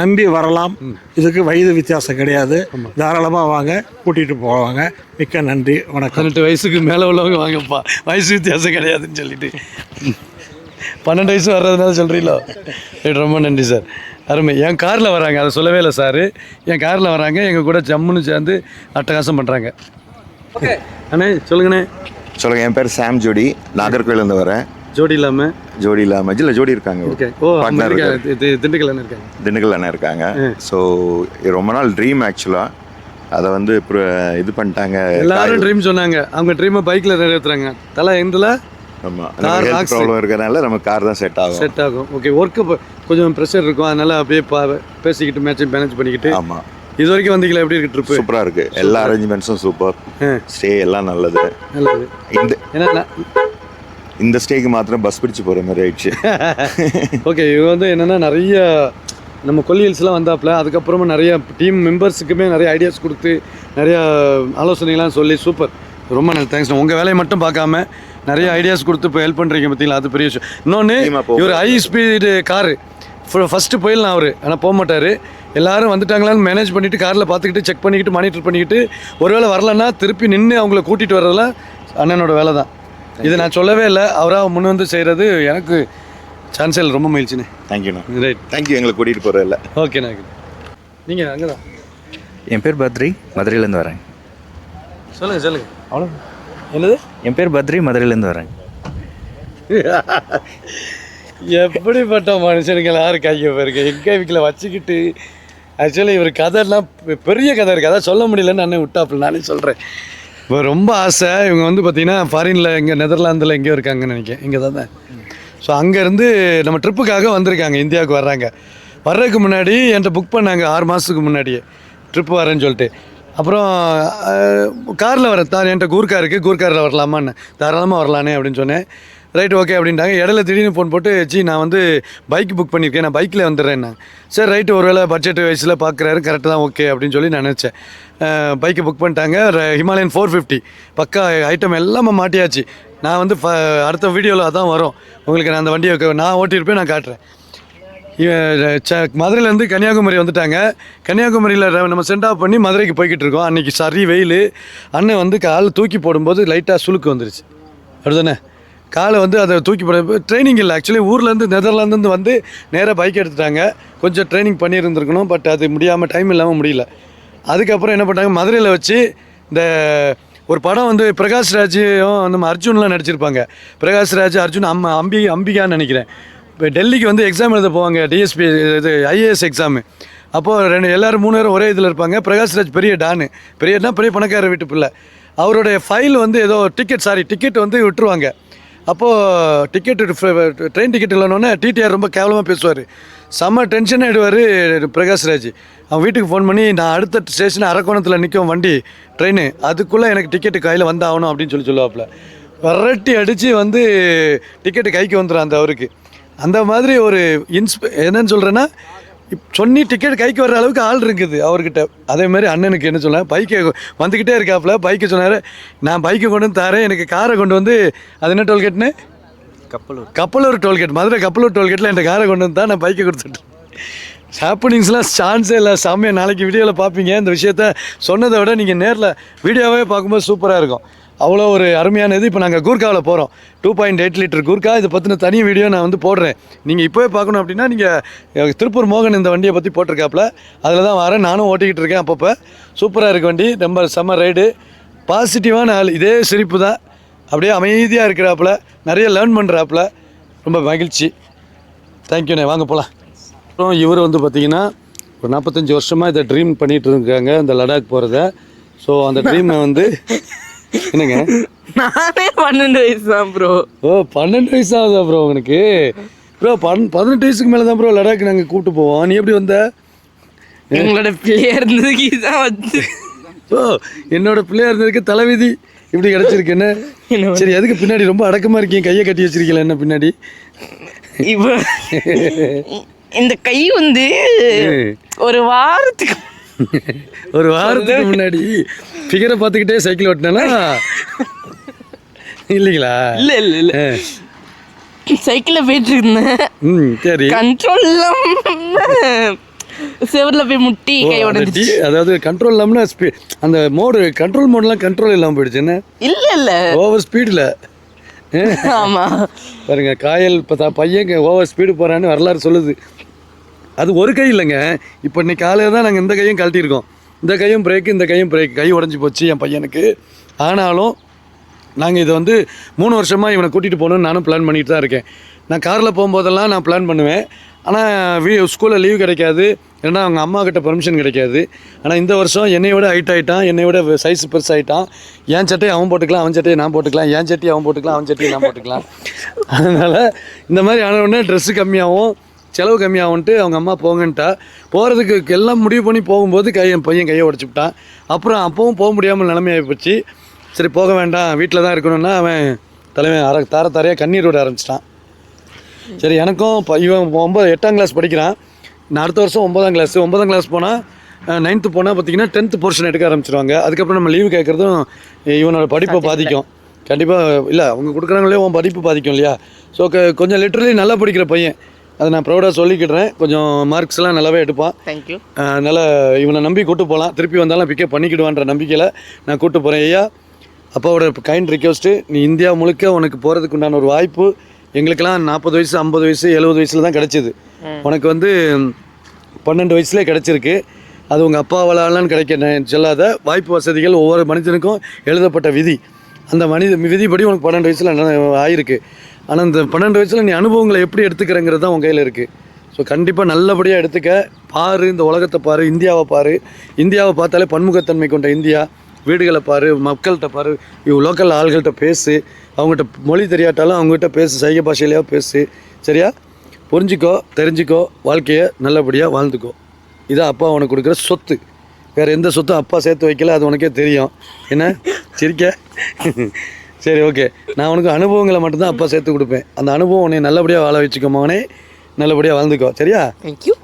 நம்பி வரலாம். இதுக்கு வயது வித்தியாசம் கிடையாது. தாராளமாக வாங்க, கூட்டிகிட்டு போவாங்க. மிக்க நன்றி, வணக்கம். 18 வயசுக்கு மேலே உள்ளவங்க வாங்கப்பா, வயசு வித்தியாசம் கிடையாதுன்னு சொல்லிட்டு 12 வயசு வர்றதுனால சொல்கிறீங்களோ? ரொம்ப நன்றி சார், அருமை. என் காரில் வராங்க, அதை சொல்லவே இல்லை சார். என் காரில் வராங்க, எங்கள் கூட ஜம்முன்னு சேர்ந்து அட்டகாசம் பண்ணுறாங்க. அண்ணே சொல்லுங்கண்ணே. சொல்லுங்கள். என் பேர் சாம் ஜோடி, நாகர்கோயிலேருந்து வரேன். ஜோடி இல்லாமல் இல்லை ஜோடி இருக்காங்க. திண்டுக்கல் இருக்காங்க. திண்டுக்கல் அண்ணன் இருக்காங்க. ஸோ ரொம்ப நாள் ட்ரீம் ஆக்சுவலாக. அதை வந்து இது பண்ணிட்டாங்க. எல்லாரும் ட்ரீம் சொன்னாங்க, அவங்க ட்ரீமை பைக்கில் நிறைவேற்றுறாங்க. தலை எண்டில் ஆமாம், ப்ராப்ளம் இருக்கிறதுனால நம்ம கார் தான் செட் ஆகும். ஓகே, ஒர்க்கு கொஞ்சம் ப்ரெஷர் இருக்கும், அதனால அப்படியே பேசிக்கிட்டு மேனேஜ் பண்ணிக்கிட்டு. ஆமாம். இது வரைக்கும் வந்தீங்களா? எப்படி இருக்கு ட்ரிப்பு? சூப்பராக இருக்குது. எல்லா அரேஞ்ச்மெண்ட்ஸும் சூப்பர். ஸ்டே எல்லாம் நல்லது. இந்த ஸ்டேக்கு மாத்திரம் பஸ் பிடிச்சி போகிற மாதிரி ஆயிடுச்சு. ஓகே, இவங்க வந்து என்னென்னா நிறைய நம்ம கொல்லியல்ஸ்லாம் வந்தாப்புல, அதுக்கப்புறமா நிறைய டீம் மெம்பர்ஸுக்குமே நிறைய ஐடியாஸ் கொடுத்து நிறையா ஆலோசனைலாம் சொல்லி சூப்பர். ரொம்ப நல்ல தேங்க்ஸ். உங்கள் வேலையை மட்டும் பார்க்காம நிறைய ஐடியாஸ் கொடுத்து இப்போ ஹெல்ப் பண்ணுறீங்க பார்த்தீங்களா, அது பெரிய விஷயம். இன்னொன்று, இவர் ஹை ஸ்பீடு காரு ஃபஸ்ட்டு போயிடலாம் அவர், ஆனால் போக மாட்டார். எல்லோரும் வந்துட்டாங்களான்னு மேனேஜ் பண்ணிவிட்டு காரில் பார்த்துக்கிட்டு செக் பண்ணிக்கிட்டு மானிட்டர் பண்ணிக்கிட்டு ஒருவேளை வரலன்னா திருப்பி நின்று அவங்கள கூட்டிகிட்டு வர்றதெல்லாம் அண்ணனோட வேலை தான். இது நான் சொல்லவே இல்லை, அவராக முன் வந்து செய்கிறது எனக்கு சான்ஸே இல்லை. ரொம்ப மகிழ்ச்சிண்ணே. தேங்க்யூண்ணா. Right, thank you. எங்களை கூட்டிகிட்டு போகிற இல்லை. ஓகேண்ணா. நீங்கள் அங்கே தான். என் பேர் பத்ரி, மதுரையிலேருந்து வரேன். சொல்லுங்கள். அவ்வளோ என்னது? என் பேர் பத்ரி, மதுரையிலேருந்து வரேன். எப்படிப்பட்ட மனுஷனுங்க யாரும் கையை பாருங்க, எங்கே வீட்டில் வச்சுக்கிட்டு. ஆக்சுவலி இவர் கதைலாம் பெரிய கதை இருக்குது, அதான் சொல்ல முடியலன்னு அண்ணன் விட்டாப்புல. நானே சொல்கிறேன், இப்போ ரொம்ப ஆசை. இவங்க வந்து பார்த்திங்கன்னா ஃபாரினில் இங்கே நெதர்லாந்தில் எங்கேயோ இருக்காங்கன்னு நினைக்கிறேன், இங்கே தான். ஸோ அங்கேருந்து நம்ம ட்ரிப்புக்காக வந்திருக்காங்க, இந்தியாவுக்கு வர்றாங்க. வர்றதுக்கு முன்னாடி என்கிட்ட புக் பண்ணாங்க 6 மாதத்துக்கு முன்னாடியே ட்ரிப்பு வரேன்னு சொல்லிட்டு. அப்புறம் காரில் வரேன் தான், என்கிட்ட கூர்காரில் வரலாமான்னு. தாராளமாக வரலானே அப்படின்னு சொன்னேன். ரைட், ஓகே அப்படின்ட்டாங்க. இடையில திடீர்னு ஃபோன் போட்டு, நான் வந்து பைக் புக் பண்ணியிருக்கேன், நான் பைக்கில் வந்துடுறேன். சரி ரைட்டு, ஒருவேளை பட்ஜெட் வயசில் பார்க்குறாரு, கரெக்டு தான், ஓகே அப்படின்னு சொல்லி நான் நினச்சேன். பைக்கை புக் பண்ணிட்டாங்க. ஹிமாலயன் 450 பக்கா ஐட்டம் எல்லாமே மாட்டியாச்சு. நான் வந்து அடுத்த வீடியோவில் அதான் வரும் உங்களுக்கு. நான் அந்த வண்டியை நான் ஓட்டியிருப்பேன், நான் காட்டுறேன். மதுரையிலேருந்து கன்னியாகுமரி வந்துட்டாங்க. கன்னியாகுமரியில் நம்ம சென்ட் ஆஃப் பண்ணி மதுரைக்கு போய்கிட்டு இருக்கோம். அன்றைக்கி சரி வெயில். அண்ணன் வந்து கால் தூக்கி போடும்போது லைட்டாக சுளுக்கு வந்துருச்சு. அப்படிதானே? காலை வந்து அதை தூக்கி போட ட்ரைனிங் இல்லை. ஆக்சுவலி ஊர்லேருந்து நெதர்லாந்துலேருந்து வந்து நேராக பைக் எடுத்துட்டாங்க. கொஞ்சம் ட்ரைனிங் பண்ணியிருந்துருக்கணும், பட் அது முடியாமல், டைம் இல்லாமல் முடியல. அதுக்கப்புறம் என்ன பண்ணாங்க, மதுரையில் வச்சு இந்த ஒரு படம் வந்து பிரகாஷ்ராஜும் நம்ம அர்ஜுன்லாம் நடிச்சிருப்பாங்க. பிரகாஷ்ராஜ், அர்ஜுன், அம்பிகான்னு நினைக்கிறேன். இப்போ டெல்லிக்கு வந்து எக்ஸாம் எழுத போவாங்க, டிஎஸ்பி இது IAS எக்ஸாமு. அப்போது எல்லோரும் 3 பேரும் ஒரே இதில் இருப்பாங்க. பிரகாஷ்ராஜ் பெரிய டானு, பெரிய பணக்கார வீட்டு பிள்ளை. அவருடைய ஃபைல் வந்து ஏதோ டிக்கெட் வந்து விட்டுருவாங்க. அப்போது ட்ரெயின் டிக்கெட் இல்லைன்னொன்னே டிடிஆர் ரொம்ப கேவலமாக பேசுவார். செம்ம டென்ஷன் ஆகிடுவார் பிரகாஷ்ராஜ். அவன் வீட்டுக்கு ஃபோன் பண்ணி, நான் அடுத்த ஸ்டேஷன் அரக்கோணத்தில் நிற்கும் வண்டி ட்ரெயின், அதுக்குள்ளே எனக்கு டிக்கெட்டு கையில் வந்தாகணும் அப்படின்னு சொல்லுவாப்புல. விரட்டி அடித்து வந்து டிக்கெட்டு கைக்கு வந்துடும் அந்த அவருக்கு. அந்த மாதிரி ஒரு என்னன்னு சொல்கிறேன்னா, சொன்னி டிக்கெட் கைக்கு வர்ற அளவுக்கு ஆள் இருக்குது அவர்கிட்ட. அதேமாதிரி அண்ணனுக்கு என்ன சொன்னேன், பைக்கை வந்துக்கிட்டே இருக்காப்புல. பைக்கை சொன்னார், நான் பைக்கை கொண்டு வந்து தரேன், எனக்கு காரை கொண்டு வந்து, அது என்ன டோல்கேட்னு, கப்பலூர் டோல்கேட், மதுரை கப்பலூர் டோல்கேட்டில் என் காரை கொண்டு வந்து தான் நான் பைக்கை கொடுத்துட்டேன். ஹாப்பனிங்ஸ்லாம் சான்ஸே இல்லை. செம்மையாக நாளைக்கு வீடியோவில் பார்ப்பீங்க. இந்த விஷயத்த சொன்னதை விட நீங்கள் நேரில் வீடியோவே பார்க்கும்போது சூப்பராக இருக்கும். அவ்வளோ ஒரு அருமையானது. இப்போ நாங்கள் கூர்க்காவில் போகிறோம். 2.8 லிட்டர் கூர்க்கா. இதை பற்றின தனி வீடியோ நான் வந்து போடுறேன். நீங்கள் இப்போவே பார்க்கணும் அப்படின்னா நீங்கள் திருப்பூர் மோகன் இந்த வண்டியை பற்றி போட்டிருக்காப்புல, அதில் தான் வரேன். நானும் ஓட்டிக்கிட்டு இருக்கேன். அப்பப்போ சூப்பராக இருக்குது வண்டி. ரொம்ப செம்ம ரைடு. பாசிட்டிவான ஆள். இதே சிரிப்பு தான். அப்படியே அமைதியாக இருக்கிறாப்புல, நிறைய லேர்ன் பண்ணுறாப்புல. ரொம்ப மகிழ்ச்சி. தேங்க்யூண்ணே. வாங்க போகலாம். அப்புறம் இவர் வந்து பார்த்திங்கன்னா ஒரு 45 வருஷமாக இதை ட்ரீம் பண்ணிகிட்டு இருக்காங்க, இந்த லடாக் போகிறத. ஸோ அந்த ட்ரீமை வந்து என்னங்க, நானே 12 வயசு தான் ப்ரோ. ஓ 12 வயசு ஆகுதா ப்ரோ உனக்கு? ப்ரோ 18 வயசுக்கு மேலே தான் ப்ரோ லடாக் நாங்கள் கூப்பிட்டு போவோம். நீ எப்படி வந்த? எங்களோட பிள்ளையா இருந்ததுக்கு தான் வந்து. ஓ என்னோட பிள்ளையா இருந்ததுக்கு தலைவிதி இப்படி கிடச்சிருக்கு. என்ன சரி, எதுக்கு பின்னாடி ரொம்ப அடக்கமாக இருக்கீங்க, கையை கட்டி வச்சிருக்கீங்களா என்ன பின்னாடி? இப்போ இந்த கை வந்து ஒரு வாரத்துக்கு முன்னாடி ஃபிகரை பார்த்துக்கிட்டே சைக்கிள் ஓட்டினா இல்லைங்களா? இல்ல சைக்கிளில் போயிட்டு இருந்தேன். சரி. கண்ட்ரோல் செவரில் போய் முட்டி கை உடஞ்சி. அதாவது கண்ட்ரோல் இல்லாமனா அந்த கண்ட்ரோல் மோட்லாம் கண்ட்ரோல் இல்லாமல் போயிடுச்சு. என்ன இல்ல ஓவர் ஸ்பீடில். ஆமாம் பாருங்க, காயல் இப்போ பையன் ஓவர் ஸ்பீடு போகிறான்னு வரலாறு சொல்லுது. அது ஒரு கை இல்லைங்க. இப்போ இன்னைக்கு காலையில் தான் நாங்கள் இந்த கையும் கழட்டியிருக்கோம். இந்த கையும் பிரேக்கு, இந்த கையும் பிரேக். கை உடஞ்சி போச்சு என் பையனுக்கு. ஆனாலும் நாங்கள் இதை வந்து 3 வருஷமாக இவனை கூட்டிகிட்டு போகணுன்னு நானும் பிளான் பண்ணிட்டு தான் இருக்கேன். நான் காரில் போகும்போதெல்லாம் நான் பிளான் பண்ணுவேன். ஆனால் ஸ்கூலில் லீவ் கிடைக்காது, ஏன்னா அவங்க அம்மா கிட்ட பெர்மிஷன் கிடைக்காது. ஆனால் இந்த வருஷம் என்னை விட ஹைட் ஆகிட்டான், என்னை விட சைஸ் பெருசாகிட்டான். என் சட்டையை அவன் போட்டுக்கலாம், அவன் சட்டையை நான் போட்டுக்கலாம், என் சட்டையை அவன் போட்டுக்கலாம், அவன் சட்டையை நான் போட்டுக்கலாம். அதனால் இந்த மாதிரி ஆன உடனே ட்ரெஸ்ஸு கம்மியாகவும் செலவு கம்மியாகும்ன்ட்டு அவங்க அம்மா போங்கன்ட்டா. போகிறதுக்கு எல்லாம் முடிவு பண்ணி போகும்போது என் பையன் கையை உடச்சிவிட்டான். அப்புறம் அப்பவும் போக முடியாமல் நிலைமையாகி போச்சு. சரி போக வேண்டாம், வீட்டில் தான் இருக்கணும்னா அவன் தலைவன் தாரையாக கண்ணீர் விட ஆரம்பிச்சிட்டான். சரி, எனக்கும் இவன் 8ஆம் கிளாஸ் படிக்கிறான். நான் அடுத்த வருஷம் 9ஆம் கிளாஸ் போனால் 9th போனால் பார்த்திங்கன்னா 10th போர்ஷன் எடுக்க ஆரம்பிச்சிடுவாங்க. அதுக்கப்புறம் நம்ம லீவு கேட்குறதும் இவனோட படிப்பை பாதிக்கும். கண்டிப்பாக இல்லை, அவங்க கொடுக்குறாங்களே உன் படிப்பு பாதிக்கும் இல்லையா? ஸோ கொஞ்சம் லிட்டரலி நல்லா படிக்கிற பையன், அதை நான் ப்ரௌடாக சொல்லிக்கிட்டுறேன். கொஞ்சம் மார்க்ஸ்லாம் நல்லாவே எடுப்பான். தேங்க்யூ. அதனால் இவனை நம்பி கூட்டு போகலாம். திருப்பி வந்தாலும் பிக்கப் பண்ணிக்கிடுவான்ற நம்பிக்கையில் நான் கூப்பிட்டு போகிறேன். ஐயா, அப்பாவோட கைண்ட் ரிக்வெஸ்ட்டு, நீ இந்தியா முழுக்க உனக்கு போகிறதுக்கு உண்டான ஒரு வாய்ப்பு எங்களுக்கெல்லாம் 40 வயசு 50 வயசு 70 வயசில் தான் கிடச்சிது. உனக்கு வந்து 12 வயசுலேயே கிடச்சிருக்கு. அது உங்கள் அப்பாவாலான்னு கிடைக்க சொல்லாத வாய்ப்பு வசதிகள் ஒவ்வொரு மனிதனுக்கும் எழுதப்பட்ட விதி. அந்த விதிப்படி உனக்கு 12 வயசில் ஆயிருக்கு. ஆனால் இந்த 12 வயசில் நீ அனுபவங்களை எப்படி எடுத்துக்கிறங்கிறது தான் உன் கையில் இருக்குது. ஸோ கண்டிப்பாக நல்லபடியாக எடுத்துக்க. பாரு, இந்த உலகத்தை பாரு, இந்தியாவை பாரு. இந்தியாவை பார்த்தாலே பன்முகத்தன்மை கொண்ட இந்தியா. வீடுகளை பாரு, மக்கள்கிட்ட பாரு, லோக்கல் ஆள்கள்கிட்ட பேசு. அவங்ககிட்ட மொழி தெரியாட்டாலும் அவங்ககிட்ட பேசு, சைகை பாஷையிலையா பேசு. சரியா? புரிஞ்சிக்கோ, தெரிஞ்சிக்கோ, வாழ்க்கையை நல்லபடியாக வாழ்ந்துக்கோ. இதான் அப்பா உனக்கு கொடுக்குற சொத்து. வேறு எந்த சொத்தும் அப்பா சேர்த்து வைக்கல, அது உனக்கே தெரியும். என்ன சிரிக்க? சரி, ஓகே. நான் உனக்கு அனுபவங்களை மட்டும்தான் அப்பா சேர்த்து கொடுப்பேன். அந்த அனுபவம் உன்னை நல்லபடியாக வாழ வச்சுக்கோ மகனே. நல்லபடியாக வாழ்ந்துக்கோ. சரியா? தேங்க்யூ.